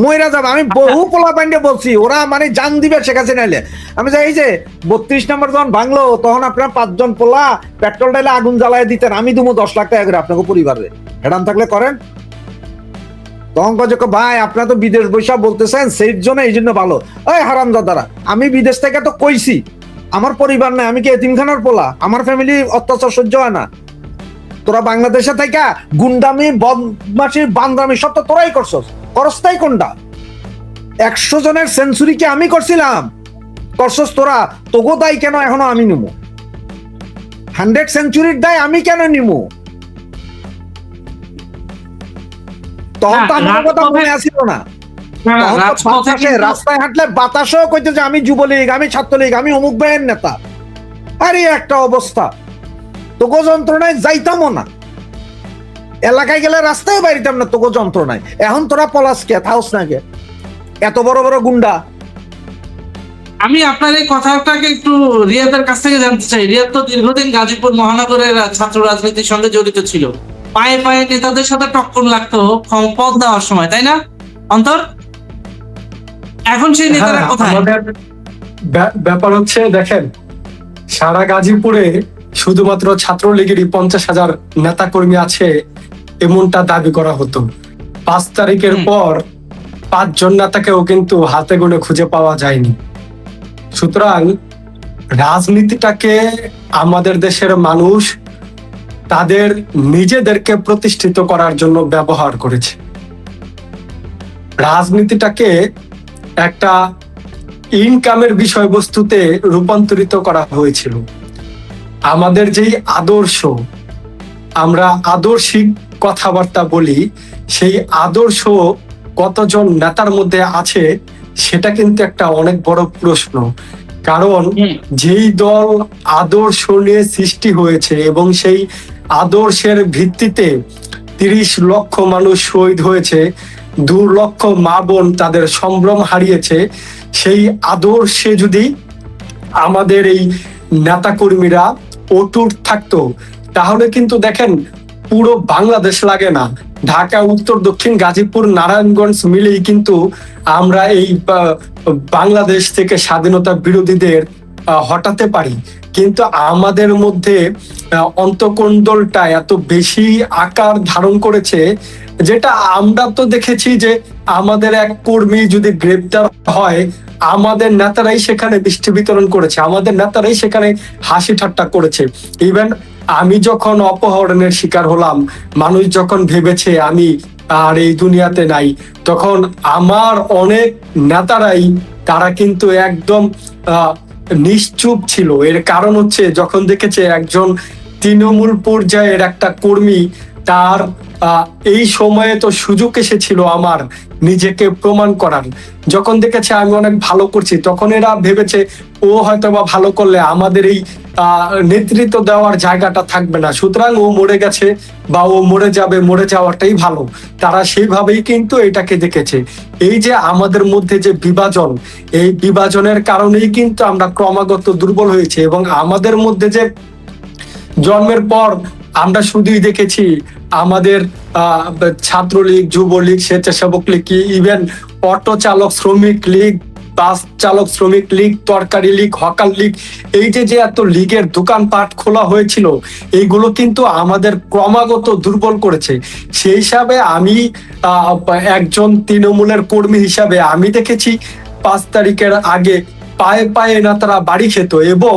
মইরা যাবে। আমি বহু পোলা পান্ডে বলছি, ওরা মানে জান দিবে শেখ হাসিনা এলে। আমি যাই, এই যে 32 নম্বর যখন ভাঙলো, তখন আপনার 5 জন পোলা পেট্রোল ডাইলে আগুন জ্বালায় দিতেন, আমি দুমো 10 লাখ টাকা করে আপনাকে পরিবারে, হেডান থাকলে করেন। তখন কয়ে ভাই আপনারা তো বিদেশ বৈশা বলতেছেন সেই জন্য, এই জন্য ভালো। ওই হারামজাদারা, আমি বিদেশ থেকে তো কইছি আমার পরিবার নাই, আমি কি এতিমখানার পোলা? আমার ফ্যামিলি অত্যাচার সহ্য হয় না? তোরা বাংলাদেশে থেকে গুন্ডামি, বদমাশি, বান্দামি সব তো তোরাই করছস, করছটাই কোনটা? 100 জনের সেঞ্চুরি কি আমি করছিলাম? করছস তোরা। তোগো দায় কেন এখনো আমি নিমু? 100 সেঞ্চুরির দায় আমি কেন নিমু? তখন তো আমার কথা মনে আসিল না। রাস্তায় হাঁটলে বাতাসও কইতে যে আমি যুবলীগ, আমি ছাত্রলীগ, আমি অমুক ভাইয়ের নেতা। আরে একটা অবস্থা, তোকে যন্ত্রণায় যাইতামও না, এলাকায় গেলে রাস্তায় বাইরিতাম না তোকে যন্ত্রণায়। এখন তোরা পলাশ কে থাউস না কে? এত বড় বড় গুন্ডা। আমি আপনার এই কথাটাকে একটু রিয়াদের কাছ থেকে জানতে চাই। রিয়াদ তো দীর্ঘদিন গাজীপুর মহানগরের ছাত্র রাজনীতির সঙ্গে জড়িত ছিল, পায়ে পায়ে নেতাদের সাথে টক্কর লাগতো পদ দেওয়ার সময়, তাই না অন্তর? এখন সেই নেতারা হ্যাঁ, কোথায়? আমাদের ব্যাপার হচ্ছে, দেখেন, সারা গাজীপুরে শুধুমাত্র ছাত্রলীগেরই 50,000 নেতা কর্মী আছে এমনটা দাবি করা হতো। 5 তারিখের পর 5 জন নেতাকেও কিন্তু হাতে গোনে খুঁজে পাওয়া যায়নি। সুতরাং রাজনীতিটাকে আমাদের দেশের মানুষ তাদের নিজেদেরকে প্রতিষ্ঠিত করার জন্য ব্যবহার করেছে। রাজনীতিটাকে একটা ইনকামের বিষয়বস্তুতে রূপান্তরিত করা হয়েছিল। আমাদের যেই আদর্শ, আমরা আদর্শিক কথাবার্তা বলি, সেই আদর্শ কতজন নেতার মধ্যে আছে সেটা কিন্তু একটা অনেক বড় প্রশ্ন। কারণ যেই দল আদর্শ নিয়ে সৃষ্টি হয়েছে এবং সেই আদর্শের ভিত্তিতে 30 লক্ষ মানুষ শহীদ হয়েছে, 2 লক্ষ মা বোন তাদের সম্ভ্রম হারিয়েছে, সেই আদর্শে যদি আমাদের এই নেতাকর্মীরা অটুট থাকতো, তাহলে কিন্তু দেখেন পুরো বাংলাদেশ লাগে না, ঢাকা, উত্তর, দক্ষিণ, গাজীপুর, নারায়ণগঞ্জ মিলেই কিন্তু আমরা এই বাংলাদেশ থেকে স্বাধীনতা বিরোধীদের হটাতে পারি। কিন্তু আমাদের মধ্যে অন্তঃকোন্দলটা এত বেশি আকার ধারণ করেছে, যেটা আমরা তো দেখেছি যে আমাদের এক কর্মী যদি গ্রেপ্তার হয়, আমাদের নেতারাই সেখানে মিষ্টি বিতরণ করেছে, আমাদের নেতারাই সেখানে হাসি ঠাট্টা করেছে। ইভেন আমি যখন অপহরণের শিকার হলাম, মানুষ যখন ভেবেছে আমি আর এই দুনিয়াতে নাই, তখন আমার অনেক নেতারাই তারা কিন্তু একদম নিশ্চুপ ছিল। এর কারণ হচ্ছে, যখন দেখেছে একজন তৃণমূল পর্যায়ের একটা কর্মী, তার এই সময়ে তো সুযোগ এসেছিল আমার নিজেকে প্রমাণ করার। যখন দেখেছে আমি অনেক ভালো করছি, তখন এরা ভেবেছে ও হয়তো বা ভালো করলে আমাদের এই নেতৃত্ব দেওয়ার জায়গাটা থাকবে না, সুতরাং ও মরে গেছে বা ও মরে যাবে, মরে যাওয়াটাই ভালো। তারা সেইভাবেই কিন্তু এটাকে দেখেছে। এই যে আমাদের মধ্যে যে বিভাজন, এই বিভাজনের কারণেই কিন্তু আমরা ক্রমাগত দুর্বল হয়েছে। এবং আমাদের মধ্যে যে জন্মের পর আমরা শুধুই দেখেছি আমাদের ছাত্রলীগ, যুবলীগ, স্বেচ্ছাসেবক লীগ, ইভেন অটো চালক শ্রমিক লীগ, বাস চালক শ্রমিক লীগ, তরকারি লীগ, হকার লীগ, এই যে এত লীগের দোকানপাট খোলা হয়েছিল, এইগুলো কিন্তু আমাদের ক্রমাগত দুর্বল করেছে। সেই হিসাবে আমি একজন তৃণমূলের কর্মী হিসাবে আমি দেখেছি 5 তারিখের আগে পায়ে পায়ে না তারা বাড়ি খেত, এবং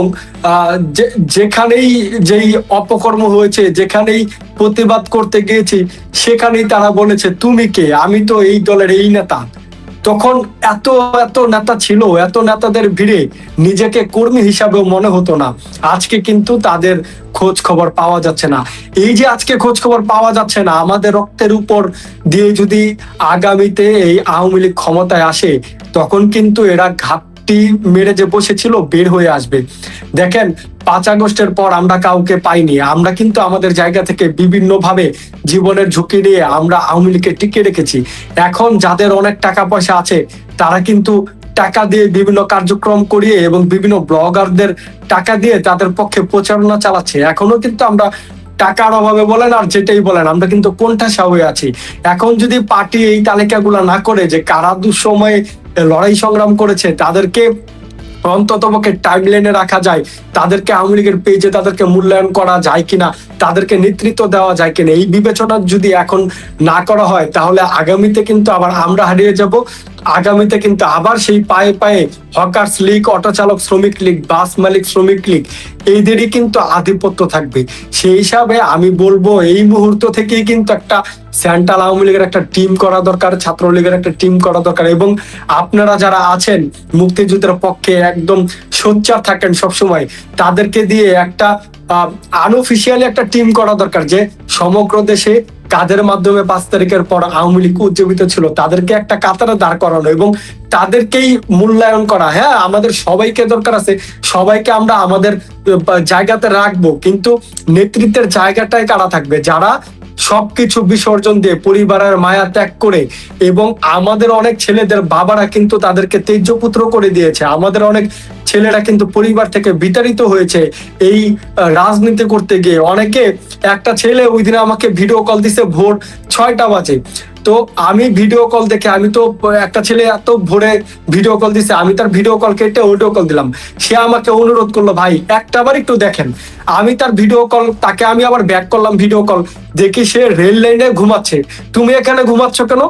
যেখানেই যেই অপকর্ম হয়েছে, যেখানেই প্রতিবাদ করতে গিয়েছি, সেখানেই তারা বলেছে তুমি কে, আমি তো এই দলের এই নেতা। তখন এত এত নেতা ছিল, এত নেতাদের ভিড়ে নিজেকে কর্মী হিসাবেও মনে হতো না। আজকে কিন্তু তাদের খোঁজ খবর পাওয়া যাচ্ছে না। এই যে আজকে খোঁজ খবর পাওয়া যাচ্ছে না, আমাদের রক্তের উপর দিয়ে যদি আগামীতে এই আওয়ামী লীগ ক্ষমতায় আসে, তখন কিন্তু এরা ঘাপটি মেরে যে বসেছিল বের হয়ে আসবে। দেখেন 5 আগস্টের পর আমরা কাউকে পাইনি, আমরা কিন্তু আমাদের জায়গা থেকে বিভিন্ন ভাবে জীবনের ঝুঁকি নিয়ে আমরা আওয়ামী লীগকে টিকে রেখেছি। এখন যাদের অনেক টাকা পয়সা আছে তারা কিন্তু টাকা দিয়ে বিভিন্ন কার্যক্রম করিয়ে এবং বিভিন্ন ব্লগারদের টাকা দিয়ে তাদের পক্ষে প্রচারণা চালাচ্ছে। এখনো কিন্তু আমরা টাকার অভাবে বলেন আর যেটাই বলেন আমরা কিন্তু কোণঠাসা হয়ে আছি। এখন যদি পার্টি এই তালিকাগুলো না করে যে কারা দুঃসময়ে লড়াই সংগ্রাম করেছে তাদেরকে অন্ততপক্ষে টাইমলাইনে রাখা যায়, তাদেরকে আওয়ামী লীগের পেজে তাদেরকে মূল্যায়ন করা যায় কিনা, তাদেরকে নেতৃত্ব দেওয়া যায় কিনা, এই বিবেচনা যদি এখন না করা হয় তাহলে আগামীতে কিন্তু আবার আমরা হারিয়ে যাব। আগামীতে কিন্তু আবার সেই পায়ে পায়ে হকার্স লীগ, অটো চালক শ্রমিক লীগ, বাস মালিক শ্রমিক লীগ এইদেরই কিন্তু আধিপত্য থাকবে। সেই হিসাবে আমি বলবো এই মুহূর্ত থেকেই কিন্তু একটা সেন্ট্রাল আওয়ামী লীগের একটা টিম করা দরকার, ছাত্রলীগের একটা টিম করা দরকার, এবং আপনারা যারা আছেন মুক্তিযুদ্ধের পক্ষে একদম সোচ্চার থাকেন সবসময়, তাদেরকে দিয়ে একটা আনঅফিসিয়ালি একটা টিম করা দরকার যে সমগ্র দেশে কাদের মাধ্যমে 5 তারিখের পর আওয়ামী লীগ উজ্জীবিত ছিল তাদেরকে একটা কাতারে দাঁড় করানো এবং তাদেরকেই মূল্যায়ন করা। হ্যাঁ, আমাদের সবাইকে দরকার আছে, সবাইকে আমরা আমাদের জায়গাতে রাখবো, কিন্তু নেতৃত্বের জায়গাটাই কারা থাকবে যারা সবকিছু বিসর্জন দিয়ে পরিবারের মায়া ত্যাগ করে, এবং আমাদের অনেক ছেলেদের বাবারা কিন্তু তাদেরকে তেজ্যপুত্র করে দিয়েছে, আমাদের অনেক ছেলেরা কিন্তু পরিবার থেকে বিতাড়িত হয়েছে এই রাজনীতি করতে গিয়ে। অনেকে, একটা ছেলে ওই দিন আমাকে ভিডিও কল দিছে ভোর 6টা বাজে, তো আমি ভিডিও কল দেখে, আমি তো একটা ছেলে এত ভোরে ভিডিও কল দিছে, আমি তার ভিডিও কল কেটে অডিও কল দিলাম। সে আমাকে অনুরোধ করলো ভাই একটা বার একটু দেখেন। আমি তার ভিডিও কল, তাকে আমি আবার ব্যাক করলাম ভিডিও কল, দেখি সে রেল লাইনে ঘুমাচ্ছে। তুমি এখানে ঘুমাচ্ছ কেন?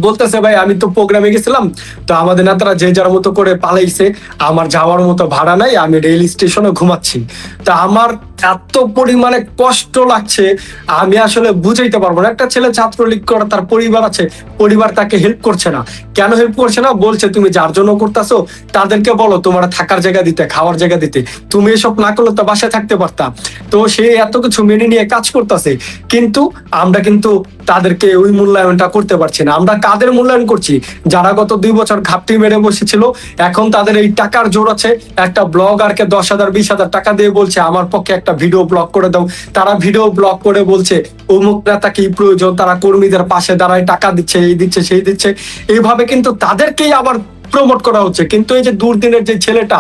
বলতেছে ভাই আমি তো প্রোগ্রামে গেছিলাম, তো আমাদের নেতারা যে যার মতো করে পালাইছে, আমার যাওয়ার মতো ভাড়া নাই, আমি রেল স্টেশনে ঘুমাচ্ছি। তা আমার এত পরিমাণে কষ্ট লাগছে আমি আসলে বুঝাইতে পারবো না। একটা ছেলে ছাত্রলীগ করে, তার পরিবার আছে, পরিবার তাকে হেল্প করছে না। কেন হেল্প করছে না? বলছে তুমি যার জন্য করতেছো তাদেরকে বলো তোমার থাকার জায়গা দিতে, খাওয়ার জায়গা দিতে, তুমি এসব না করলে তো বাসায় থাকতে পারতা। তো সে এত কিছু মেনে নিয়ে কাজ করতেছে, কিন্তু আমরা কিন্তু তাদেরকে ওই মূল্যায়নটা করতে পারছি না। আমরা কাদের মূল্যায়ন করছি? যারা গত 2 বছর ঘাপটি মেরে বসেছিল, এখন তাদের এই টাকার জোর আছে, একটা ব্লগারকে 10,000 20,000 টাকা দিয়ে বলছে আমার পক্ষে একটা ভিডিও ব্লগ করে দাও। তারা ভিডিও ব্লগ করে বলছে অমুক নেতা কি প্রয়োজন, তারা কর্মীদের পাশে দাঁড়ায়, টাকা দিচ্ছে, এই দিচ্ছে সেই দিচ্ছে, এইভাবে কিন্তু তাদেরকেই আবার প্রমোট করা হচ্ছে। কিন্তু এই যে দুর্দিনের যে ছেলেটা,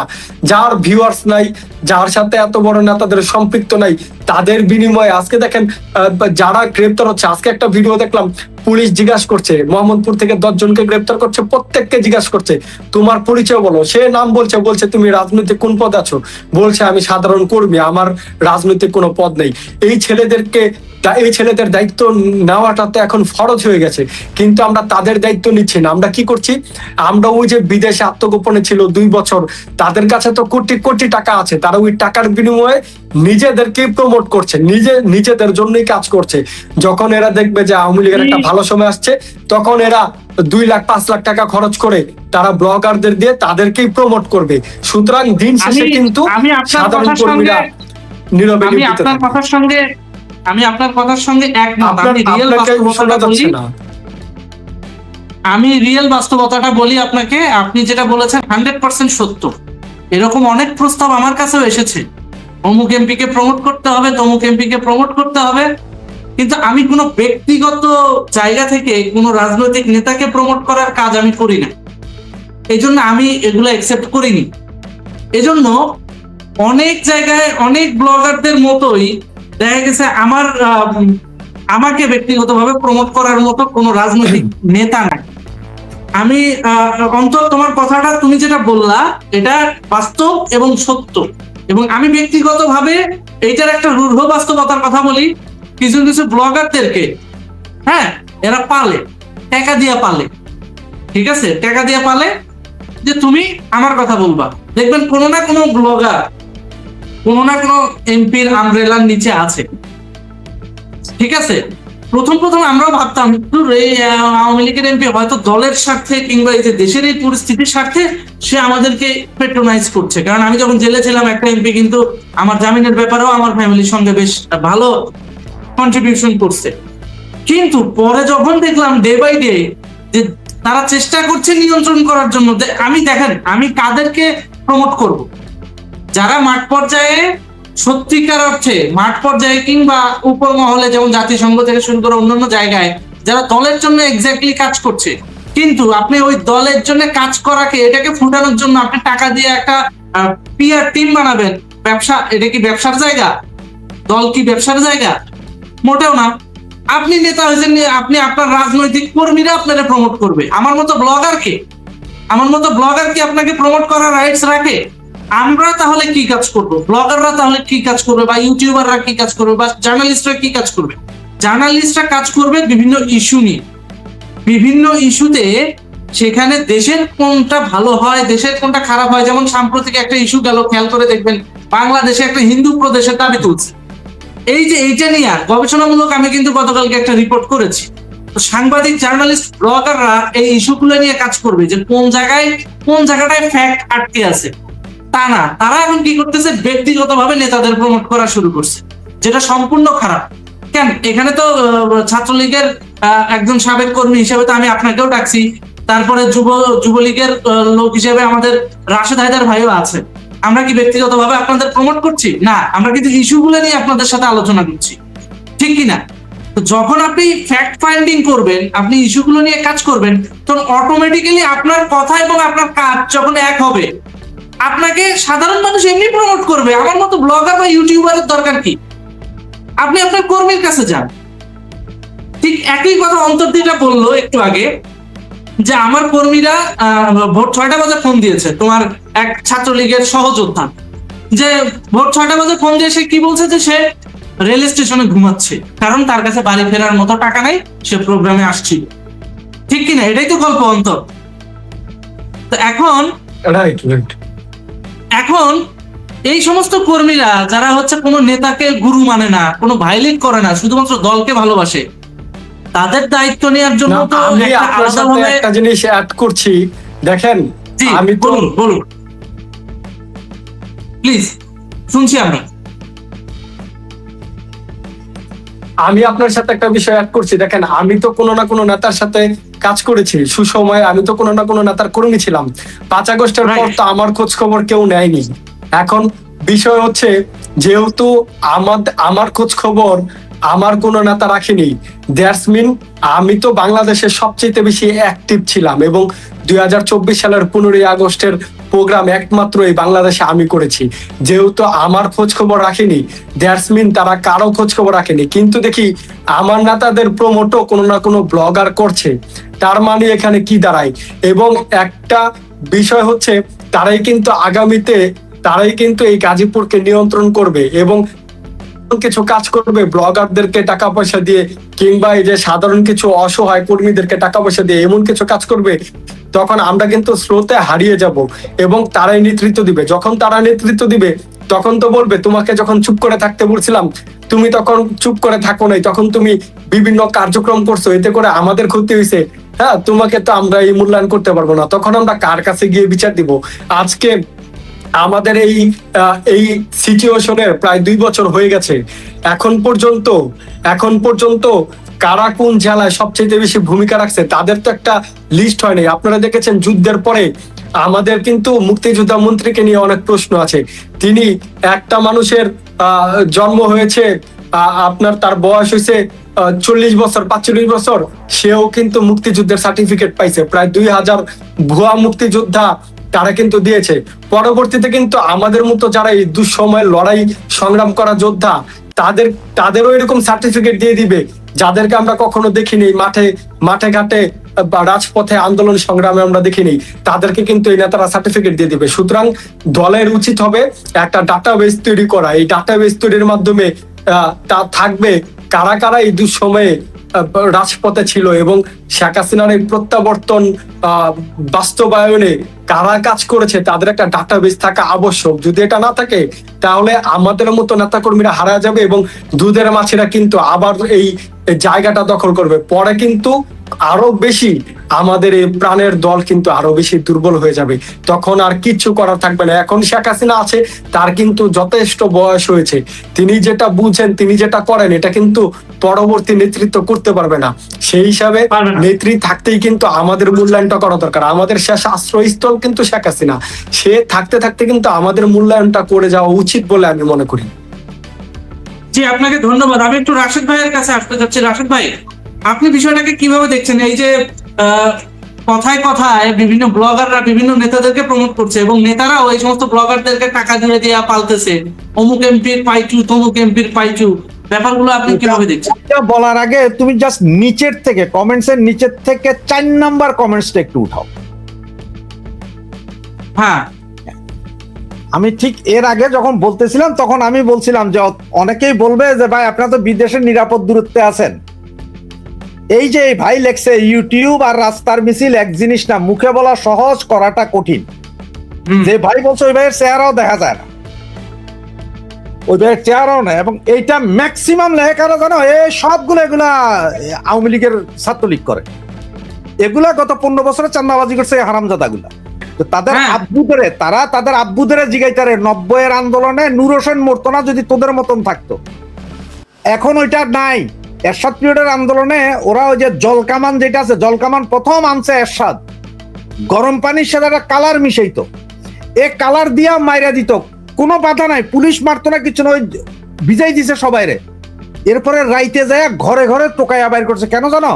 যার ভিউয়ার্স নাই, যার সাথে এত বড় নেতাদের সম্পৃক্ত নাই, তাদের বিনিময়ে আজকে দেখেন যারা গ্রেপ্তার হচ্ছে। আজকে একটা ভিডিও দেখলাম, পুলিশ জিজ্ঞাসা করছে, মোহাম্মদপুর থেকে 10 জনকে গ্রেপ্তার করছে, প্রত্যেককে জিজ্ঞাসা করছে তোমার পরিচয় বলো। সে নাম বলছে তুমি রাজনৈতিক কোন পদ আছো? বলছে আমি সাধারণ কর্মী, আমার রাজনৈতিক কোনো পদ নেই। এই ছেলেদের দায়িত্ব নেওয়াটা তো এখন ফরজ হয়ে গেছে, কিন্তু আমরা তাদের দায়িত্ব নিচ্ছি না। আমরা কি করছি? আমরা ওই যে বিদেশে আত্মগোপনে ছিল 2 বছর, তাদের কাছে তো কোটি কোটি টাকা আছে, তারা ওই টাকার বিনিময়ে নিজেদেরকে প্রমোট করছে, নিজেদের জন্যই কাজ করছে। যখন এরা দেখবে যে আওয়ামী লীগের একটা ভালো সময় আসছে, তখন এরা 2 লাখ 5 লাখ টাকা খরচ করে তারা ব্লগারদের দিয়ে তাদেরকেই প্রমোট করবে। সুতরাং দিন শেষে কিন্তু সাধারণ কর্মীরা নীরবে নিবৃত্ত থাকবে। আমি আপনার কথার সঙ্গে একমত। আমি রিয়েল বাস্তবতাটা বলি আপনাকে, আপনি যেটা বলেছেন 100% সত্য। এরকম অনেক প্রস্তাব আমার কাছেও এসেছে, অমুক এমপি কে প্রমোট করতে হবে, তমুক এমপি কে প্রমোট করতে হবে, কিন্তু আমি কোনো ব্যক্তিগত জায়গা থেকে কোনো রাজনৈতিক নেতাকে প্রমোট করার কাজ আমি করি না। এই জন্য আমি এগুলো অ্যাকসেপ্ট করিনি। এজন্য অনেক জায়গায় অনেক ব্লগারদের মতোই দেখা গেছে আমাকে ব্যক্তিগতভাবে প্রমোট করার মতো কোনো রাজনৈতিক নেতা নাই। আমি অন্তর, তোমার কথাটা তুমি যেটা বললা এটা বাস্তব এবং সত্য, এবং আমি ব্যক্তিগতভাবে এইটার একটা রূঢ় বাস্তবতার কথা বলি। কিছু কিছু ব্লগারদেরকে, হ্যাঁ, এরা পালে, টাকা দিয়ে পালে, ঠিক আছে, টাকা দিয়ে পালে যে তুমি আমার কথা বলবা। দেখবেন কোনো না কোনো ব্লগার কোনো না কোনো এমপির আমব্রেলার নিচে আছে, ঠিক আছে। প্রথম আমরাও ভাবতাম আওয়ামী লীগের এমপি হয়তো দলের স্বার্থে কিংবা এই যে দেশের এই পরিস্থিতির স্বার্থে সে আমাদেরকে পেট্রোনাইজ করছে। কারণ আমি যখন জেলে ছিলাম, একটা এমপি কিন্তু আমার জামিনের ব্যাপারেও আমার ফ্যামিলির সঙ্গে বেশ ভালো কন্ট্রিবিউশন করছে। কিন্তু পরে যখন দেখলাম ডে বাই ডে যে তারা চেষ্টা করছে নিয়ন্ত্রণ করার জন্য। দেখেন আমি কাদেরকে প্রমোট করব, যারা মাঠ পর্যায়ে সত্যিকার অর্থে মাঠ পর্যায়ে কিংবা উপর মহলে যেমন জাতিসংঘ থেকে শুরু করে অন্যান্য জায়গায় যারা দলের জন্য এক্স্যাক্টলি কাজ করছে, কিন্তু আপনি ওই দলের জন্য কাজ করাকে এটাকে ফুটানোর জন্য আপনি টাকা দিয়ে একটা পিআর টিম বানাবেন। ব্যবসা, এটা কি ব্যবসার জায়গা? দল কি ব্যবসার জায়গা? মোটেও না। আপনি নেতা হয়েছেন, আপনি আপনার রাজনৈতিক কর্মীরা আপনারা প্রমোট করবে। আমার মতো ব্লগার কি আপনাকে প্রমোট করার রাইটস রাখে? আমরা তাহলে কি কাজ করব? ব্লগাররা তাহলে কি কাজ করবে, বা ইউটিউবাররা কি কাজ করবে, বা জার্নালিস্টরা কি কাজ করবে? জার্নালিস্টরা কাজ করবে বিভিন্ন ইস্যু নিয়ে, বিভিন্ন ইস্যুতে সেখানে দেশের কোনটা ভালো হয়, দেশের কোনটা খারাপ হয়। যেমন সাম্প্রতিক একটা ইস্যু গেল, খেয়াল করে দেখবেন, বাংলাদেশে একটা হিন্দু প্রদেশের দাবি তুলছে। এই যে এইটা নিয়ে গবেষণামূলক আমি কিন্তু গতকালকে একটা রিপোর্ট করেছি। তো সাংবাদিক, জার্নালিস্ট, ব্লগাররা এই ইস্যুগুলো নিয়ে কাজ করবে যে কোন জায়গাটায় ফ্যাক্ট আটকে আছে। তা না, তারা এখন কি করতেছে, ব্যক্তিগতভাবে নেতাদের প্রমোট করা শুরু করছে, যেটা সম্পূর্ণ খারাপ। কেন, এখানে তো ছাত্রলীগের একজন সাবেক কর্মী হিসেবে তো আমি আপনাকেও ডাকছি, তারপরে যুবলীগের লোক হিসেবে আমাদের রাশেদ হায়দার ভাইও আছে। আমরা কি ব্যক্তিগতভাবে আপনাদের প্রমোট করছি? না, আমরা কিন্তু ইস্যুগুলো নিয়ে আপনাদের সাথে আলোচনা করছি, ঠিক কিনা? তো যখন আপনি ফ্যাক্ট ফাইন্ডিং করবেন, আপনি ইস্যুগুলো নিয়ে কাজ করবেন, তখন অটোমেটিক্যালি আপনার কথা এবং আপনার কাজ যখন এক হবে, আপনাকে সাধারণ মানুষ এমনি প্রমোট করবে। আমার মতো ব্লগার বা ইউটিউবারের দরকার কি? আপনি আপনার কর্মীর কাছে যান। ঠিক একই কথা অন্তর্দিটা বললো একটু আগে, যে আমার কর্মীরা ভোর 6টা বাজে ফোন দিয়েছে, তোমার এক ছাত্রলীগের সহযোদ্ধা, যে ভোর 6টা বাজে ফোন দিয়ে সে কি বলছে, যে সে রেল স্টেশনে ঘুমাচ্ছে, কারণ তার কাছে বাড়ি ফেরার মতো টাকা নাই, সে প্রোগ্রামে আসছিল। ঠিক কিনা? এটাই তো গল্প অন্তর। তো এখন এই সমস্ত কর্মীরা যারা হচ্ছে কোনো নেতাকে গুরু মানে না, কোনো ভাইলিট করে না, শুধুমাত্র দলকে ভালোবাসে, তাদের দায়িত্ব নেওয়ার জন্য তো একটা জিনিস অ্যাড করছি। দেখেন, আমি বলুন প্লিজ, শুনছি আমরা। আমি আপনার সাথে একটা বিষয় অ্যাড করছি। দেখেন, আমি তো কোনো না কোনো নেতার সাথে কাজ করেছি সুসময়ে, আমি তো কোনো না কোনো নেতার কর্মী ছিলাম। 5 আগস্টের পর তো আমার খোঁজ খবর কেউ নেয়নি। এখন বিষয় হচ্ছে, যেহেতু আমার খোঁজ খবর আমার কোনো নেতা রাখেনি, দ্যাটস মিন আমি তো বাংলাদেশের সবচেয়ে বেশি অ্যাক্টিভ ছিলাম, এবং 2024 সালের 15ই আগস্টের প্রোগ্রাম একমাত্র এই বাংলাদেশে আমি করেছি। যেহেতু আমার খোঁজ খবর রাখেনি, দ্যাটস মিন তারা কারো খোঁজ খবর রাখেনি। কিন্তু দেখি আমার নেতাদের প্রমোটও কোনো না কোনো ব্লগার করছে, তার মানে এখানে কি দাঁড়ায়? এবং একটা বিষয় হচ্ছে, তারাই কিন্তু আগামীতে এই গাজীপুরকে নিয়ন্ত্রণ করবে এবং কিছু কাজ করবে ব্লগারদেরকে টাকা পয়সা দিয়ে, কিংবা এই যে সাধারণ কিছু অসহায় কর্মীদেরকে টাকা পয়সা দিয়ে এমন কিছু কাজ করবে, তখন আমরা কিন্তু স্রোতে হারিয়ে যাব এবং তারাই নেতৃত্ব দিবে। যখন তারা নেতৃত্ব দিবে, তখন তো বলবে, তোমাকে যখন চুপ করে থাকতে বলছিলাম তুমি তখন চুপ করে থাকো নাই, তখন তুমি বিভিন্ন কার্যক্রম করছো, এতে করে আমাদের ক্ষতি হয়েছে, হ্যাঁ, তোমাকে তো আমরা এই মূল্যায়ন করতে পারবো না। তখন আমরা কার কাছে গিয়ে বিচার দিব? আজকে আমাদের এই সিচুয়েশনের প্রায় 2 বছর হয়ে গেছে। এখন পর্যন্ত কারা কোন জেলায় সবচেয়ে বেশি ভূমিকা রাখছে তাদের তো একটা লিস্ট হয় নাই। আপনারা দেখেছেন যুদ্ধের পরে আমাদের কিন্তু মুক্তিযোদ্ধা মন্ত্রীকে নিয়ে অনেক প্রশ্ন আছে। তিনি একটা মানুষের জন্ম হয়েছে, আপনার তার বয়স হয়েছে 40 বছর 45 বছর, সেও কিন্তু মুক্তিযুদ্ধের সার্টিফিকেট পাইছে। প্রায় 2000 ভুয়া মুক্তিযোদ্ধা তারা কিন্তু দিয়েছে। পরবর্তীতে কিন্তু আমাদের মতো যারা এই দুঃসময়ের লড়াই সংগ্রাম করা যোদ্ধা, তাদেরও এরকম সার্টিফিকেট দিয়ে দিবে, যাদেরকে আমরা কখনো দেখিনি মাঠে ঘাটে বা রাজপথে আন্দোলন সংগ্রামে আমরা দেখিনি, তাদেরকে কিন্তু এই নেতারা সার্টিফিকেট দিয়ে দিবে। সুতরাং দলের উচিত হবে একটা ডাটাবেস তৈরি করা। এই ডাটাবেস তৈরির মাধ্যমে তা থাকবে কারা কারা এই দুঃসময়ে রাজপথে ছিল, এবং শেখ হাসিনার এই প্রত্যাবর্তন বাস্তবায়নে কারা কাজ করেছে, তাদের একটা ডাটাবেস থাকা আবশ্যক। যদি এটা না থাকে, তাহলে আমাদের মতো নেতাকর্মীরা হারা যাবে এবং দুধের মাছেরা কিন্তু আবার এই জায়গাটা দখল করবে। পরে কিন্তু আরো বেশি আমাদের এই প্রাণের দল কিন্তু আরো বেশি দুর্বল হয়ে যাবে। তখন আর কিচ্ছু করার থাকবে না। এখন শেখ হাসিনা আছে, তার কিন্তু যথেষ্ট বয়স হয়েছে, তিনি যেটা বুঝেন, তিনি যেটা করেন, এটা কিন্তু পরবর্তী নেতৃত্ব করতে পারবে না। সেই হিসাবে পারবে না। নেত্রী থাকতেই কিন্তু আমাদের মূল্যায়নটা করা দরকার। আমাদের শেষ আশ্রয়স্থল কিন্তু শেখ হাসিনা, সে থাকতে থাকতে কিন্তু আমাদের মূল্যায়নটা করে যাওয়া উচিত বলে আমি মনে করি। জি, আপনাকে ধন্যবাদ। আমি একটু রাশেদ ভাইয়ের কাছে আসতে চাচ্ছি। রাশেদ ভাই, আপনি বিষয়টাকে কিভাবে দেখছেন? এই যে কথায় কথায় বিভিন্ন ব্লগাররা বিভিন্ন নেতাদেরকে প্রমোট করছে এবং নেতারাও এই সমস্ত ব্লগারদেরকে টাকা দিয়ে দিয়ে পালতেছে, অমুক এমপির পাইচু, তমুক এমপির পাইচু, ব্যাপারগুলো আপনি কিভাবে দেখছেন? এটা বলার আগে তুমি জাস্ট নিচের থেকে, কমেন্টসের নিচের থেকে 4 নাম্বার কমেন্টসটা একটু উঠাও। হ্যাঁ, আমি ঠিক এর আগে যখন বলতেছিলাম তখন আমি বলছিলাম যে অনেকেই বলবে যে ভাই আপনারা তো বিদেশের নিরাপদ দূরত্বে আছেন। এই যে এই ভাই লেখছে ইউটিউব আর রাস্তার মিছিল এক জিনিস না, মুখে বলা সহজ, করাটা কঠিন। যে ভাই বলছে ওই ভাইয়ের চেহারাও দেখা যায় না, ওই ভাইয়ের চেহারাও নেই। এবং এইটা ম্যাক্সিমাম লেখে কারা জানো? এই সবগুলো এগুলা আওয়ামী লীগের ছাত্রলীগ করে, এগুলা গত 15 বছরে চান্দাবাজি করছে এই হারামজাদাগুলা। তো তাদের আব্বুদের, তারা তাদের আব্বুদের জিগাইতারে 90-এর আন্দোলনে নূর হোসেন মরতো না যদি তোদের মতন থাকতো। এখন ওইটা নাই। এরশাদ পিরিয়ডের আন্দোলনে ওরা ওই যে জলকামান যেটা আছে, জলকামান প্রথম আনছে এরশাদ, গরম পানির সাথে একটা কালার মিশাইতো, এ কালার দিয়া মাইরা দিত, কোনো বাধা নাই, পুলিশ মারতো না, কিছু না, ওই ভিজাই দিছে সবাইরে। এরপরে রাইতে যায় ঘরে ঘরে টোকাইয়া বাইর করছে। কেন জানো?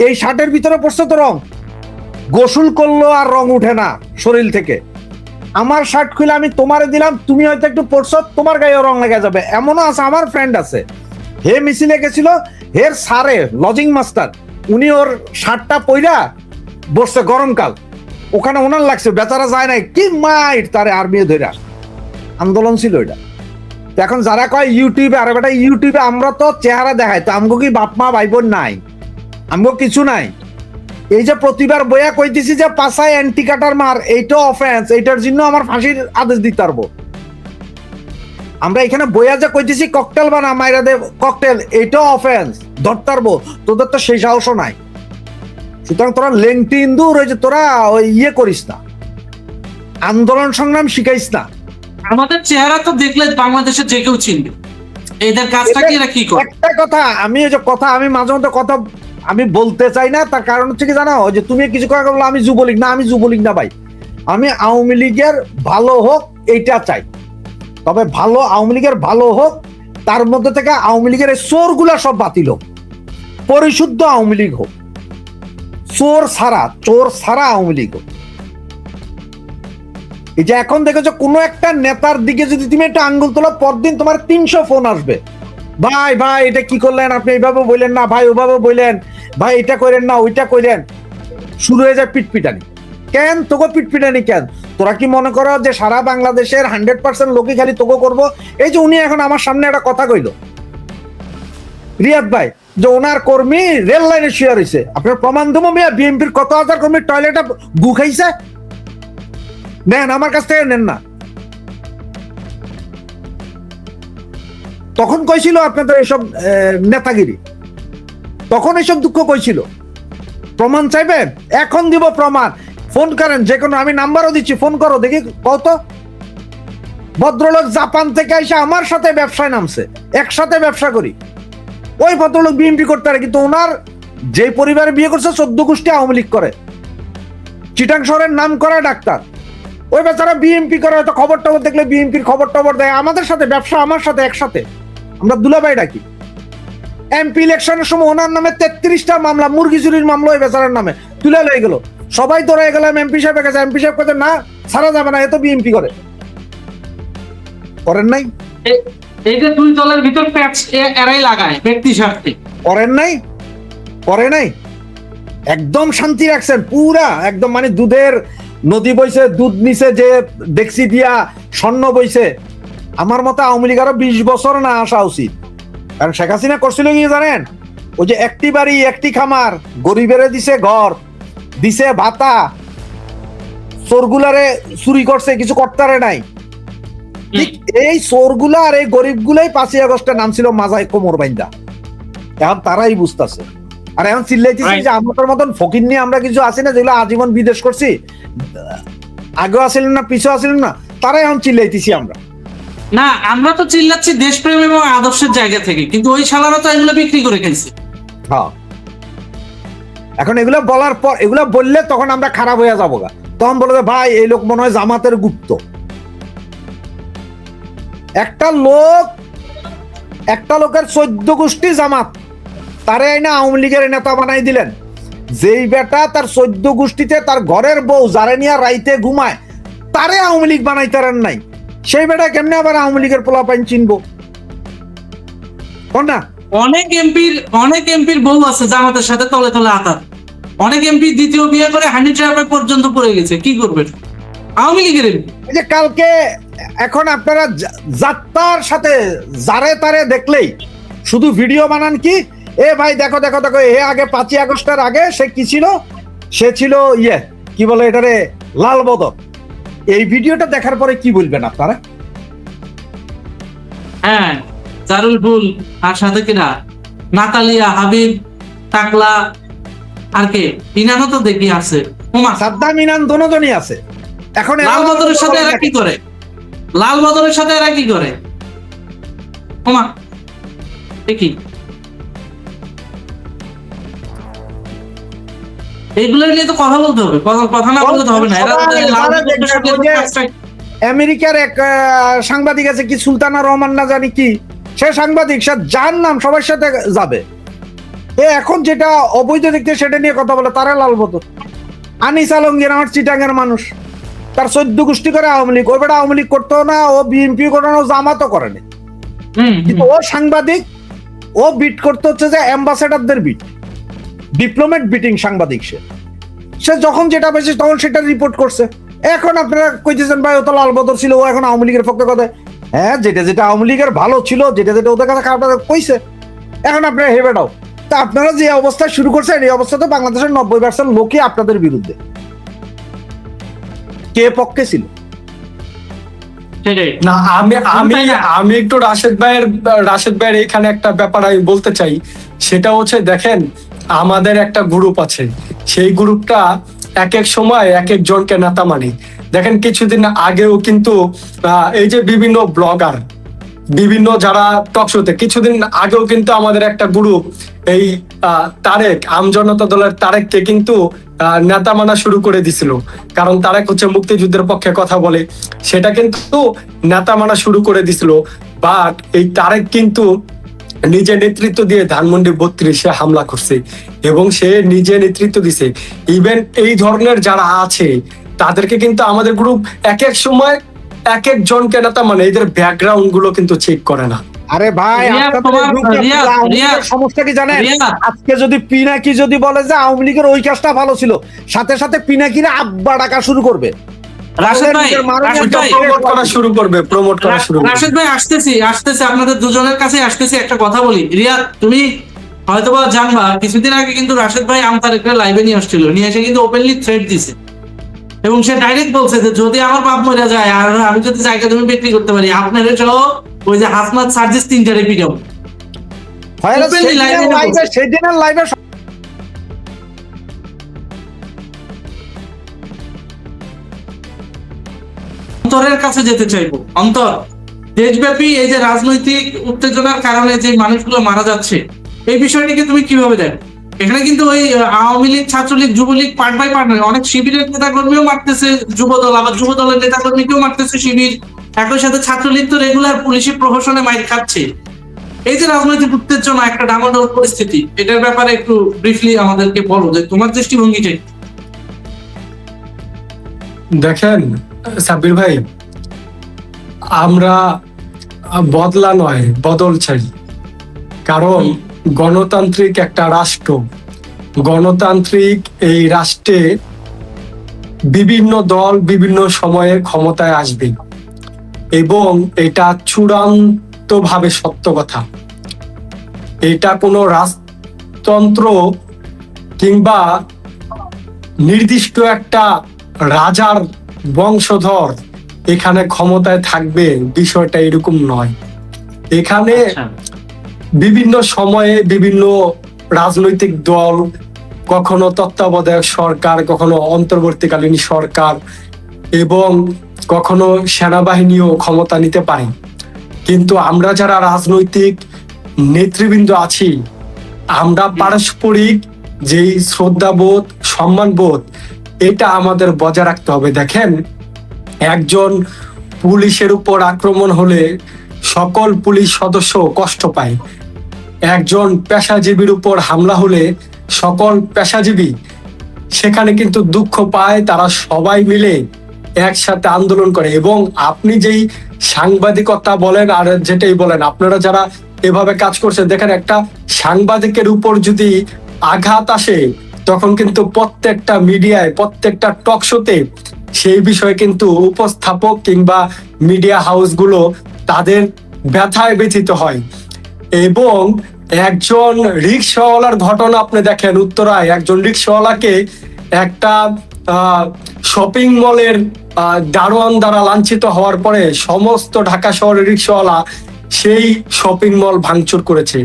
এই শার্টের ভিতরে পড়ছে তো রং, গোসল করলো আর রং উঠে না শরীর থেকে। আমার শার্ট খুলে আমি তোমারে দিলাম, তুমি হয়তো একটু পড়ছো, তোমার গায়ে রং লেগে যাবে। এমনও আছে, আমার ফ্রেন্ড আছে, হে মিছিলে গেছিল, হের সারে লজিং মাস্টার, উনি ওর শার্টটা পইরা বসছে গরমকাল, ওখানে ওনার লাগছে, বেচারা যায় নাই, কি মাইট তারে আর্মি ধইরা। আন্দোলন ছিল এটা। এখন যারা কয় ইউটিউবে, আর বেটা ইউটিউবে আমরা তো চেহারা দেখাই, তো আমগো কি বাপ মা ভাই বোন নাই? আমগো কিছু নাই। এই যে প্রতিবার বইয়া কইতেছি যে পাশায় অ্যান্টি কাটার মার, এইটা অফেন্স, এইটার জন্য আমার ফাঁসির আদেশ দিতে পারবো। আমরা এখানে বইয়া যে কইতেছি ককটেল বানা মাইরা দে ককটেল, এইটা অফেন্স, ধরতে পারবো। তোদের তো সেই সাহসও নাই। সুতরাং তোরা লেংটি ইন্দুর ওই যে তোরা ওই ইয়ে করিস না, আন্দোলন সংগ্রাম শিখাইস না। আমাদের চেহারা তো দেখলে বাংলাদেশে যে কেউ চিনবে। এদের কাজটা কি, এরা কি করে? একটা কথা আমি, ওই যে কথা আমি মাঝে মধ্যে কথা আমি বলতে চাই না, তার কারণ হচ্ছে কি জানো? যে তুমি কিছু কথা বললো আমি যুবলীগ না, আমি যুবলীগ না ভাই, আমি আওয়ামী লীগের ভালো হোক এইটা চাই। তবে ভালো আওয়ামী লীগের ভালো হোক, তার মধ্যে থেকে আওয়ামী লীগের এই চোরগুলা সব বাতিল হোক, পরিশুদ্ধ আওয়ামী লীগ হোক, চোর ছাড়া আওয়ামী লীগ হোক। এই যে এখন দেখেছো কোনো একটা নেতার দিকে যদি তুমি একটা আঙ্গুল তোলো, পরদিন তোমার 300 ফোন আসবে, ভাই ভাই এটা কি করলেন আপনি, এইভাবে বললেন না ভাই, ওভাবে বললেন ভাই, এটা করেন না ওইটা করেন। শুরু হয়ে যায় পিটপিটানি। কেন তোকে পিটপিটানি কেন? তোরা কি মনে করো যে সারা বাংলাদেশের 100% লোকই খালি তোকে করবো? এই যে উনি এখন আমার সামনে একটা কথা কইলো রিয়াদ ভাই, যে ওনার কর্মী রেল লাইনে শুয়ে রয়েছে, আপনার প্রমাণ দেবো মিয়া, বিএনপির কত হাজার কর্মী টয়লেটে গু খাইছে, নেন আমার কাছ থেকে নেন না। তখন কইছিল আপনাদের এসব নেতাগিরি, তখন এসব দুঃখ কইছিল। প্রমাণ চাইবেন? এখন দিব প্রমাণ, ফোন করেন যে কোনো, আমি নাম্বারও দিচ্ছি, ফোন করো দেখি কত। ভদ্রলোক জাপান থেকে এসে আমার সাথে ব্যবসায় নামছে, একসাথে ব্যবসা করি। ওই ভদ্রলোক বিএনপি করতে পারে, কিন্তু ওনার যে পরিবারে বিয়ে করছে 14 গোষ্ঠী আওয়ামী লীগ করে, চিটাং শহরের নাম করা ডাক্তার। ওই বেচারা বিএনপি করে, হয়তো খবর টবর দেখলে বিএনপির খবর টবর দেয়, আমাদের সাথে ব্যবসা, আমার সাথে একসাথে, আমরা দুলাভাই ডাকি। এমপি ইলেকশনের সময় ওনার নামে 33টা মামলা, মুরগি চুরির মামলা ওই বেচারার নামে তুলে লয়ে গেল, সবাই ধরে গেলাম এমপি সাহেবের কাছে। এমপি সাহেব কাছে না, ছাড়া যাবে না, এ তো বিএনপি করেন নাই। এই যে দুই দলের ভিতর প্যাচ এরাই লাগায় ব্যক্তি স্বার্থে, করে নাই, একদম শান্তি রাখছেন পুরা, একদম মানে দুধের নদী বইছে, দুধ নিচে যে ডেক্সি দিয়া স্বর্ণ বইছে। আমার মতে আওয়ামী লীগ আরো 20 বছর না আসা উচিত। কারণ শেখ হাসিনা করছিল কি জানেন? ওই যে একটি বাড়ি একটি খামার, গরিবেরে দিছে ঘর, দিছে ভাতা, চোরগুলারে চুরি করছে, কিছু করতারে নাই। ঠিক এই চোরগুলা আর এই গরিব গুলাই 5ই আগস্টে নাম ছিল মাজায় কোমর বাইন্দা। এখন তারাই বুঝতেছে আর এখন চিল্লাইতেছি Right. যে আমাদের মতন ফকির নিয়ে আমরা কিছু আছি না, যেগুলো আজীবন বিদেশ করছি, আগেও আসিলেন না পিছু আসিলেন না, তারাই এখন চিল্লাইতেছি আমরা। না, আমরা তো চিল্লাচ্ছি দেশপ্রেম এবং আদর্শের জায়গা থেকে, কিন্তু ওই শালারা তো এগুলো বিক্রি করে খেলছে। হ্যাঁ, এখন এগুলো বলার পর, এগুলো বললে তখন আমরা খারাপ হয়ে যাবো গা, তখন বলবে ভাই এই লোক মনে হয় জামাতের গুপ্ত। একটা লোকের 14 গোষ্ঠী জামাত, তারে না আওয়ামী লীগের নেতা বানাই দিলেন। যেই বেটা তার 14 গোষ্ঠীতে তার ঘরের বউ যারে নিয়ে রাইতে ঘুমায় তারে আওয়ামী লীগ বানাইতে পারেন নাই, সেই বেটা কেমনে আবার আওয়ামী লীগের পোলাপাইন চিনবো? না, অনেক এমপির বউ আছে জামাতের সাথে তলে তলে আতাত। অনেক এমপি দ্বিতীয় বিয়ে করে হানি ট্র্যাপে পর্যন্ত পড়ে গেছে। কি করবেন আওয়ামী লীগের MP? এই যে কালকে এখন আপনারা যাত্রার সাথে যারে তারে দেখলেই শুধু ভিডিও বানান, কি এ ভাই দেখো দেখো দেখো, এ আগে 5ই আগস্টের আগে সে কি ছিল, সে ছিল কি বলে এটারে, লাল বদর। এই ভিডিওটা দেখার পরে কি বলবেন আপনারা? হ্যাঁ, জারুল ফুল আর সাথে কিনা নাতালিয়া, হাবিব, টাকলা, আর কে ইনানও তো দেখি আছে। ওমা, সাদ্দাম ইনান দোনোজনই আছে। এখন লাল বদরের সাথে এরা কি করে? লাল বদরের সাথে এরা কি করে? ওমা দেখি, এইগুলো নিয়ে তো কথা বলতে হবে, কথা না বলতে তো হবে না। এরা তো লাল বদরের সাথে আমেরিকার এক সাংবাদিক আছে, কি সুলতানা রহমান না জানি কি, সে সাংবাদিক, সে যার নাম সবার সাথে যাবে, এখন যেটা অবৈধ দেখতে সেটা নিয়ে কথা বলে, তারা লাল বদর। আনিস আলমগীর আমার চিটাঙ্গের মানুষ, তার 14 গোষ্ঠী করে আওয়ামী লীগ, ওই বেটা আওয়ামী লীগ করতো না, ও বিএনপি করতো না, ও জামাতও করেনি, কিন্তু ও সাংবাদিক, ও বিট করতে হচ্ছে যে অ্যাম্বাসেডারদের বিট, ডিপ্লোমেট বিটিং সাংবাদিক। সে যখন যেটা পেয়েছে তখন সেটা রিপোর্ট করছে। এখন আপনারা কইতেছেন ভাই ও তো লাল বদর ছিল, ও এখন আওয়ামী লীগের পক্ষে কথা। হ্যাঁ, যেটা যেটা আওয়ামী লীগের ভালো ছিল, যেটা যেটা ওদের কাছে খারাপ কইছে, এখন আপনারা হেবে দাও। তা আপনারা যে অবস্থা শুরু করছেন, এই অবস্থা তো বাংলাদেশের 90% লোকই আপনাদের বিরুদ্ধে। কে পক্ষে ছিল? না, আমি একটু রাশেদ ভাইয়ের এখানে একটা ব্যাপার আমি বলতে চাই। সেটা হচ্ছে, দেখেন আমাদের একটা গ্রুপ আছে, সেই গ্রুপটা এক এক সময় এক এক জনকে নেতা মানে। দেখেন কিছুদিন আগেও কিন্তু এই যে বিভিন্ন ব্লগার, বিভিন্ন যারা টক শোতে, কিছুদিন আগেও কিন্তু আমাদের একটা গ্রুপ এই তারেক, আমজনতা দলের তারেককে কিন্তু নেতা মানা শুরু করে দিছিল। কারণ তারেক হচ্ছে মুক্তিযুদ্ধের পক্ষে কথা বলে, সেটা কিন্তু নেতা মানা শুরু করে দিছিল। বাট এই তারেক কিন্তু নিজে নেতৃত্ব দিয়ে ধানমন্ডি 32-এ হামলা করছে, এবং সে নিজে নেতৃত্ব দিছে। ইভেন এই ধরনের যারা আছে তাদেরকে কিন্তু আমাদের গ্রুপ এক এক সময় এক এক জনকে নেতা মানে, এদের ব্যাকগ্রাউন্ড গুলো কিন্তু চেক করে না। আরে ভাই, সমস্যা কি জানেন? আজকে যদি পিনাকি যদি বলে যে আওয়ামী লীগের ওই কাজটা ভালো ছিল, সাথে সাথে পিনাকিরা আব্বা ডাকা শুরু করবে, রাশেদ ভাই আসতেছি আপনাদের দুজনের কাছে আসতেছি। একটা কথা বলি রিয়াদ, তুমি হয়তোবা জানবা, কিছুদিন আগে কিন্তু রাশেদ ভাই আমতারেকরা লাইভে নিয়ে আসছিল, নিয়ে এসে কিন্তু ওপেনলি থ্রেট দিছে, এবং সে ডাইরেক্ট বলছে যে যদি আমার বাপ মরে যায় আর আমি যদি জায়গা তুমি বিক্রি করতে পারি, আপনাদের সহ ওই যে হাসনাত সার্জিস 3টারে পিটাও। সেদিনের লাইভে অন্তরের কাছে যেতে চাইবো। অন্তর, দেশব্যাপী এই যে রাজনৈতিক উত্তেজনার কারণে যে মানুষগুলো মারা যাচ্ছে, এই বিষয়টিকে তুমি কিভাবে দেখো? এখানে কিন্তু ওই Awami League, Chhatra League, Jubo League part by part নয়, অনেক শিবিরের নেতাকর্মীও মারতেছে যুবদল, আবার যুবদলের নেতাকর্মীকেও মারতেছে শিবির, একই সাথে ছাত্রলীগ তো রেগুলার পুলিশি প্রহসনে মাইর খাচ্ছে। এই যে রাজনৈতিক উত্তেজনা, একটা ডামাডোল পরিস্থিতি, এটার ব্যাপারে একটু ব্রিফলি আমাদেরকে বলো যে তোমার দৃষ্টিভঙ্গিটাই। দেখেন সাব্বির ভাই, আমরা বদলা নয় বদল চাই। কারণ গণতান্ত্রিক একটা রাষ্ট্র, গণতান্ত্রিক এই রাষ্ট্রে বিভিন্ন দল বিভিন্ন সময়ে ক্ষমতায় আসবে, এবং এটা চূড়ান্ত ভাবে সত্য কথা। এটা কোনো রাজতন্ত্র কিংবা নির্দিষ্ট একটা রাজার বংশধর এখানে ক্ষমতায় থাকবে, বিষয়টা এরকম নয়। এখানে বিভিন্ন সময়ে বিভিন্ন রাজনৈতিক দল, কখনো তত্ত্বাবধায়ক সরকার, কখনো অন্তর্বর্তীকালীন সরকার এবং কখনো সেনাবাহিনীও ক্ষমতা নিতে পারে, কিন্তু আমরা যারা রাজনৈতিক নেতৃবৃন্দ আছি, আমরা পারস্পরিক যেই শ্রদ্ধাবোধ, সম্মানবোধ, এটা আমাদের বজায় রাখতে হবে। দেখেন, একজন পুলিশের উপর আক্রমণ হলে সকল পুলিশ সদস্য কষ্ট পায়, একজন পেশাজীবীর উপর হামলা হলে সকল পেশাজীবী সেখানে কিন্তু দুঃখ পায়, তারা সবাই মিলে একসাথে আন্দোলন করে। এবং আপনি যেই সাংবাদিকতা বলেন আর যেটাই বলেন, আপনারা যারা এভাবে কাজ করছেন, দেখেন একটা সাংবাদিকের উপর যদি আঘাত আসে তখন কিন্তু প্রত্যেকটা মিডিয়ায়, প্রত্যেকটা টক শোতে সেই বিষয়ে কিন্তু উপস্থাপক কিংবা মিডিয়া হাউসগুলো তাদের ব্যথায় ব্যথিত হয়। এবং একজন রিক্সাওয়ালার ঘটনা আপনি দেখেন, উত্তরায় একজন রিক্সাওয়ালাকে একটা শপিং মলের দারোয়ান দ্বারা লাঞ্ছিত হওয়ার পরে সমস্ত ঢাকা শহরের রিক্সাওয়ালা সেই শপিং মল ভাঙচুর করেছে।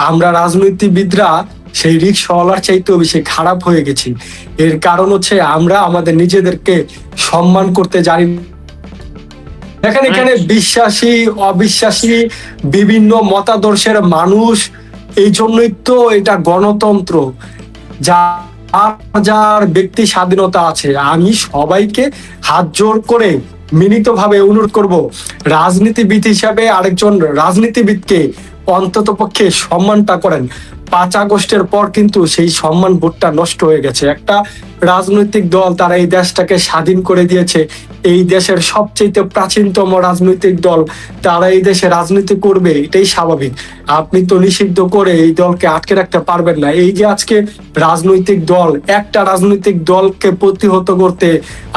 আমরা রাজনীতিবিদরা সেই রিক্সাওয়ালার চাইতেও বেশি খারাপ হয়ে গেছি। এর কারণ হচ্ছে আমরা আমাদের নিজেদেরকে সম্মান করতে জানি। দেখেন, এখানে বিশ্বাসী অবিশ্বাসী বিভিন্ন মতাদর্শের মানুষ, এই জন্যই তো এটা গণতন্ত্র, যার ব্যক্তি স্বাধীনতা আছে। আমি সবাইকে হাত জোর করে মিলিতভাবে অনুরোধ করব, রাজনীতিবিদ হিসাবে আরেকজন রাজনীতিবিদকে অন্তত পক্ষে সম্মানটা করেন। 5 আগস্টের পর কিন্তু সেই সম্মান বোধটা নষ্ট হয়ে গেছে। একটা রাজনৈতিক দল, তারা এই দেশটাকে স্বাধীন করে দিয়েছে, এই দেশের সবচেয়ে প্রাচীনতম রাজনৈতিক দল, তারা এই দেশে রাজনীতি করবে, এটাই স্বাভাবিক। আপনি তো নিষিদ্ধ করে এই দলকে আটকে রাখতে পারবেন না। এই যে আজকে রাজনৈতিক দল, একটা রাজনৈতিক দলকে প্রতিহত করতে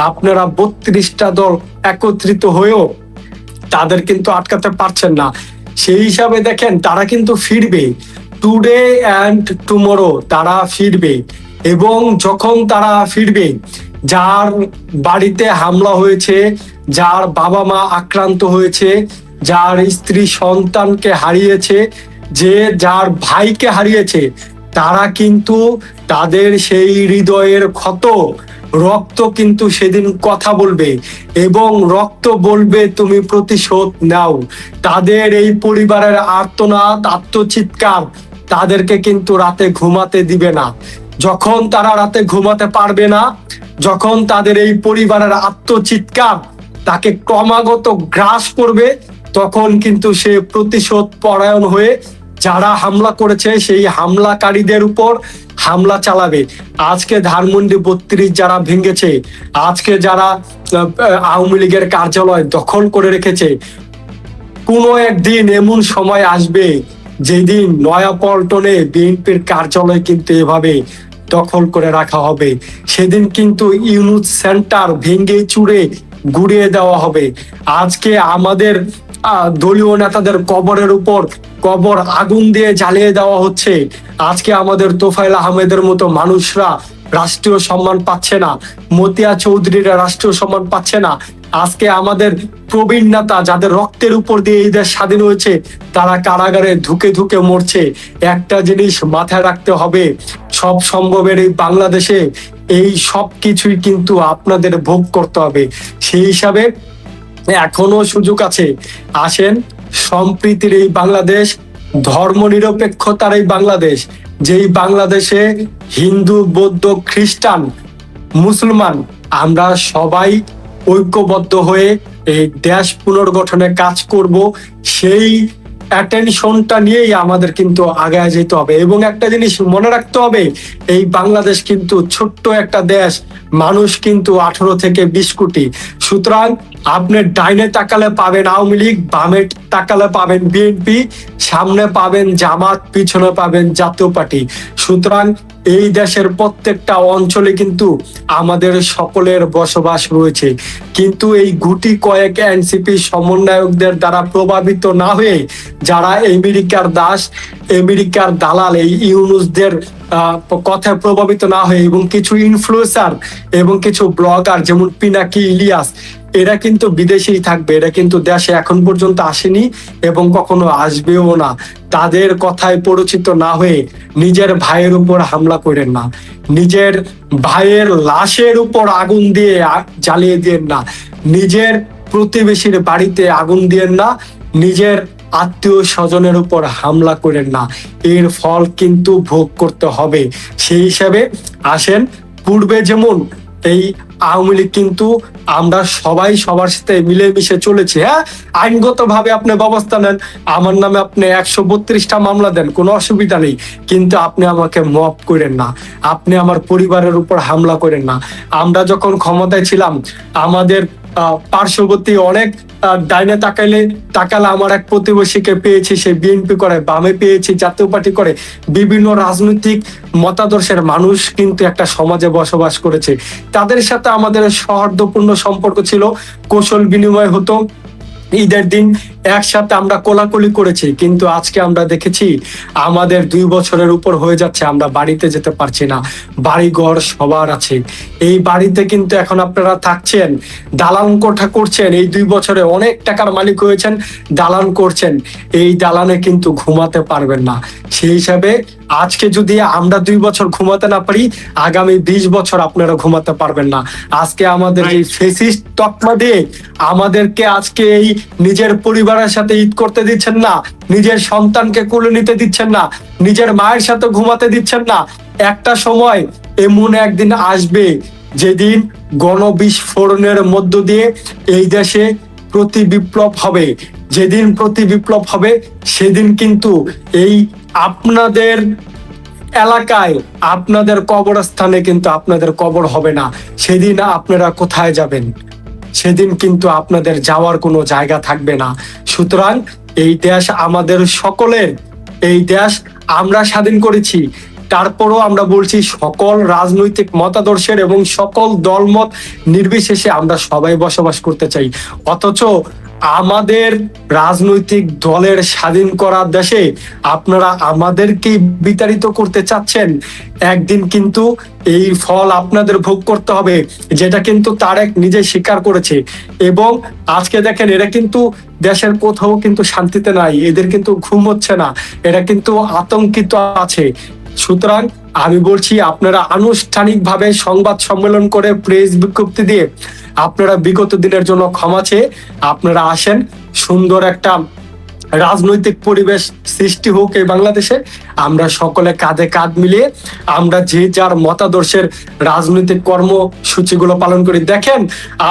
আপনারা 32টা দল একত্রিত হয়েও তাদের কিন্তু আটকাতে পারছেন না। সেই হিসাবে দেখেন, তারা কিন্তু ফিরবে, টুডে অ্যান্ড টুমরো তারা ফিরবে। এবং যখন তারা ফিরবে, যার বাড়িতে হামলা হয়েছে, যার বাবা মা আক্রান্ত হয়েছে, যার স্ত্রী সন্তানকে হারিয়েছে, যে যার ভাইকে হারিয়েছে, তারা কিন্তু তাদের সেই হৃদয়ের ক্ষত রক্ত কিন্তু সেদিন কথা বলবে এবং রক্ত বলবে তুমি প্রতিশোধ নাও। তাদের এই পরিবারের আর্তনাদ, আত্মচিৎকার তাদেরকে কিন্তু রাতে ঘুমাতে দিবে না। যখন তারা রাতে ঘুমাতে পারবে না, যখন তাদের এই পরিবারের আত্মচিৎকার তাকে ক্রমাগত গ্রাস করবে, তখন কিন্তু সে প্রতিশোধ পরায়ণ হয়ে যারা হামলা করেছে সেই হামলাকারীদের উপর হামলা চালাবে। আজকে ধানমন্ডি 32 যারা ভেঙেছে, আজকে যারা আওয়ামী লীগের কার্যালয় দখল করে রেখেছে, কোনো একদিন এমন সময় আসবে যেদিন নয়াপল্টনে বিএনপির কার্যালয় কিন্তু এভাবে দখল করে রাখা হবে। সেদিন কিন্তু ইউনুস সেন্টার ভেঙে চুরে গুড়িয়ে দেওয়া হবে। আজকে আমাদের দলীয় নেতাদের কবরের উপর কবর আগুন দিয়ে জ্বালিয়ে দেওয়া হচ্ছে। আজকে আমাদের তোফায়েল আহমেদের মতো মানুষরা রাষ্ট্রীয় সম্মান পাচ্ছে না, মতিয়া চৌধুরীরা রাষ্ট্রীয় সম্মান পাচ্ছে না। আজকে আমাদের প্রবীণ নেতা, যাদের রক্তের উপর দিয়ে এই দেশ স্বাধীন হয়েছে, তারা কারাগারে ধুকে ধুকে মরছে। একটা জিনিস মাথায় রাখতে হবে, সব সম্ভবের এই বাংলাদেশে এই সব কিছুই কিন্তু আপনাদের ভোগ করতে হবে। সেই হিসাবে এখনো সুযোগ আছে। আসেন, সম্প্রীতির এই বাংলাদেশ, ধর্মনিরপেক্ষতার এই বাংলাদেশ, যেই বাংলাদেশে হিন্দু, বৌদ্ধ, খ্রিস্টান, মুসলমান আমরা সবাই ঐক্যবদ্ধ হয়ে এই দেশ পুনর্গঠনে কাজ করব। সেই অ্যাটেনশনটা নিয়েই আমাদের কিন্তু আগায় যেতে হবে। এবং একটা জিনিস মনে রাখতে হবে, এই বাংলাদেশ কিন্তু ছোট্ট একটা দেশ, মানুষ কিন্তু 18 থেকে 20 কোটি। সুতরাং আপনি ডাইনে তাকালে পাবেন আওয়ামী লীগ, বামে তাকালে পাবেন বিএনপি, সামনে পাবেন জামাত, পিছনে পাবেন জাতীয় পার্টি। সুতরাং এই দেশের প্রত্যেকটা অঞ্চলে কিন্তু আমাদের সকলের বসবাস রয়েছে। কিন্তু এই গুটি কয়েক এনসিপি সমন্বয়কদের দ্বারা প্রভাবিত না হয়ে, যারা আমেরিকার দাস, আমেরিকার দালাল, এই ইউনুসদের কথায় প্রভাবিত না হয়ে, এবং কিছু ইনফ্লুয়েন্সার এবং কিছু ব্লগার যেমন পিনাকি ইলিয়াস, এরা কিন্তু বিদেশেই থাকবে, এরা কিন্তু দেশে এখন পর্যন্ত আসেনি এবং কখনো আসবেও না। তাদের কথায় পরিচিত না হয়ে নিজের ভাইয়ের উপর হামলা করেন না, নিজের ভাইয়ের লাশের উপর আগুন দিয়ে জ্বালিয়ে দিয়েন না, নিজের প্রতিবেশীর বাড়িতে আগুন দিয়েন না, নিজের আত্মীয় স্বজনের উপর হামলা করেন না। এর ফল কিন্তু ভোগ করতে হবে। সেই হিসাবে আসেন, পূর্বে যেমন এই আওয়ামী লীগ কিন্তু আমরা সবাই সবার সাথে মিলেমিশে চলেছি। হ্যাঁ, আইনগত ভাবে আপনি ব্যবস্থা নেন, আমার নামে আপনি 132টা মামলা দেন, কোনো অসুবিধা নেই, কিন্তু আপনি আমাকে মাফ করেন না, আপনি আমার পরিবারের উপর হামলা করেন না। আমরা যখন ক্ষমতায় ছিলাম আমাদের পার্শ্ববর্তী অনেক ডাইনে তাকালে আমার এক প্রতিবেশীকে পেয়েছি, সে বিএনপি করে, বামে পেয়েছি, জাতীয় পার্টি করে, বিভিন্ন রাজনৈতিক মতাদর্শের মানুষ কিন্তু একটা সমাজে বসবাস করেছে। তাদের সাথে আমাদের সৌহার্দ্যপূর্ণ সম্পর্ক ছিল, কৌশল বিনিময় হতো, ঈদের দিন একসাথে আমরা কোলাকুলি করেছি। কিন্তু আজকে আমরা দেখেছি আমাদের 2 বছরের উপর হয়ে যাচ্ছে, আমরা বাড়িতে যেতে পারছি না। বাড়ি ঘর সবার আছে, এই বাড়িতে কিন্তু এখন আপনারা থাকছেন, দালান কোঠা করছেন, এই 2 বছরে অনেক টাকার মালিক হয়েছেন, দালান করছেন, এই দালানে কিন্তু ঘুমাতে পারবেন না। সেই হিসাবে আজকে যদি আমরা 2 বছর ঘুমাতে না পারি, আগামী 20 বছর আপনারা ঘুমাতে পারবেন না। আজকে আমাদের এই ফেসিস্ট তকমা দিয়ে আমাদেরকে আজকে এই নিজের পরিবারের সাথে ঈদ করতে দিচ্ছেন না, নিজের সন্তানকে কোলে নিতে দিচ্ছেন না, নিজের মায়ের সাথে ঘুমাতে দিচ্ছেন না। একটা সময় এমন একদিন আসবে যেদিন গণবিস্ফোরণের মধ্য দিয়ে এই দেশে প্রতি বিপ্লব হবে। যেদিন প্রতি বিপ্লব হবে সেদিন কিন্তু এই আপনাদের এলাকায়, আপনাদের কবরস্থানে কিন্তু আপনাদের কবর হবে না। সেদিন আপনারা কোথায় যাবেন? সেদিন কিন্তু আপনাদের যাওয়ার কোনো জায়গা থাকবে না। সুতরাং এই দেশ আমাদের সকলের, এই দেশ আমরা স্বাধীন করেছি। তারপরও আমরা বলছি সকল রাজনৈতিক মতাদর্শের এবং সকল দলমত নির্বিশেষে আমরা সবাই বসবাস করতে চাই। অথচ আমাদের রাজনৈতিক দলের স্বাধীন করার দেশে আপনারা আমাদেরকে বিতাড়িত করতে চাচ্ছেন। একদিন কিন্তু এই ফল আপনাদের ভোগ করতে হবে, যেটা কিন্তু তারেক নিজে স্বীকার করেছে। এবং আজকে দেখেন, এরা কিন্তু দেশের কোথাও কিন্তু শান্তিতে নাই, এদের কিন্তু ঘুম হচ্ছে না, এরা কিন্তু আতঙ্কিত আছে। সুতরাং আমি বলছি, আপনারা আনুষ্ঠানিকভাবে সংবাদ সম্মেলন করে প্রেস বিজ্ঞপ্তি দিয়ে আপনারা বিগত দিনের জন্য ক্ষমা চেয়ে আপনারা আসেন, সুন্দর একটা রাজনৈতিক পরিবেশ সৃষ্টি হোক এই বাংলাদেশে। আমরা সকলে কাঁধে কাঁধ মিলিয়ে আমরা যে যার মতাদর্শের রাজনৈতিক কর্মসূচিগুলো পালন করি। দেখেন,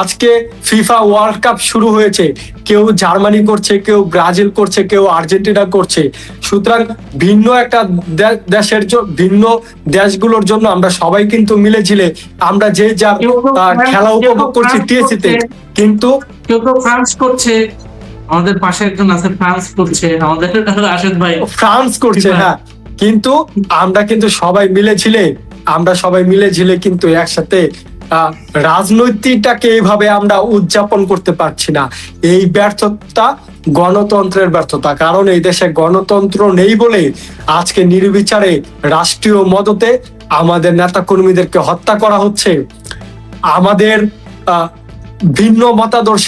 আজকে ফিফা ওয়ার্ল্ড কাপ শুরু হয়েছে, কেউ জার্মানি করছে, কেউ ব্রাজিল করছে, কেউ আর্জেন্টিনা করছে। সুতরাং ভিন্ন একটা দেশের ভিন্ন দেশগুলোর জন্য আমরা সবাই কিন্তু মিলেছিলে আমরা যে যার খেলা উপভোগ করছি টিএসসিতে। কিন্তু কেউ তো ফ্রান্স করছে, আমাদের পাশে একজন আছে ফ্রান্স করছে, আমাদের রাশেদ ভাই ফ্রান্স করছে। হ্যাঁ, কিন্তু আমরা কিন্তু সবাই মিলে কিন্তু একসাথে রাজনৈতিকটাকে এইভাবে আমরা উদযাপন করতে পারছি না। এই ব্যর্থতা গণতন্ত্রের ব্যর্থতা, কারণ এই দেশে গণতন্ত্র নেই বলে আজকে নির্বিচারে রাষ্ট্রীয় মদতে আমাদের নেতা কর্মীদেরকে হত্যা করা হচ্ছে। আমাদের ভিন্ন মতাদর্শ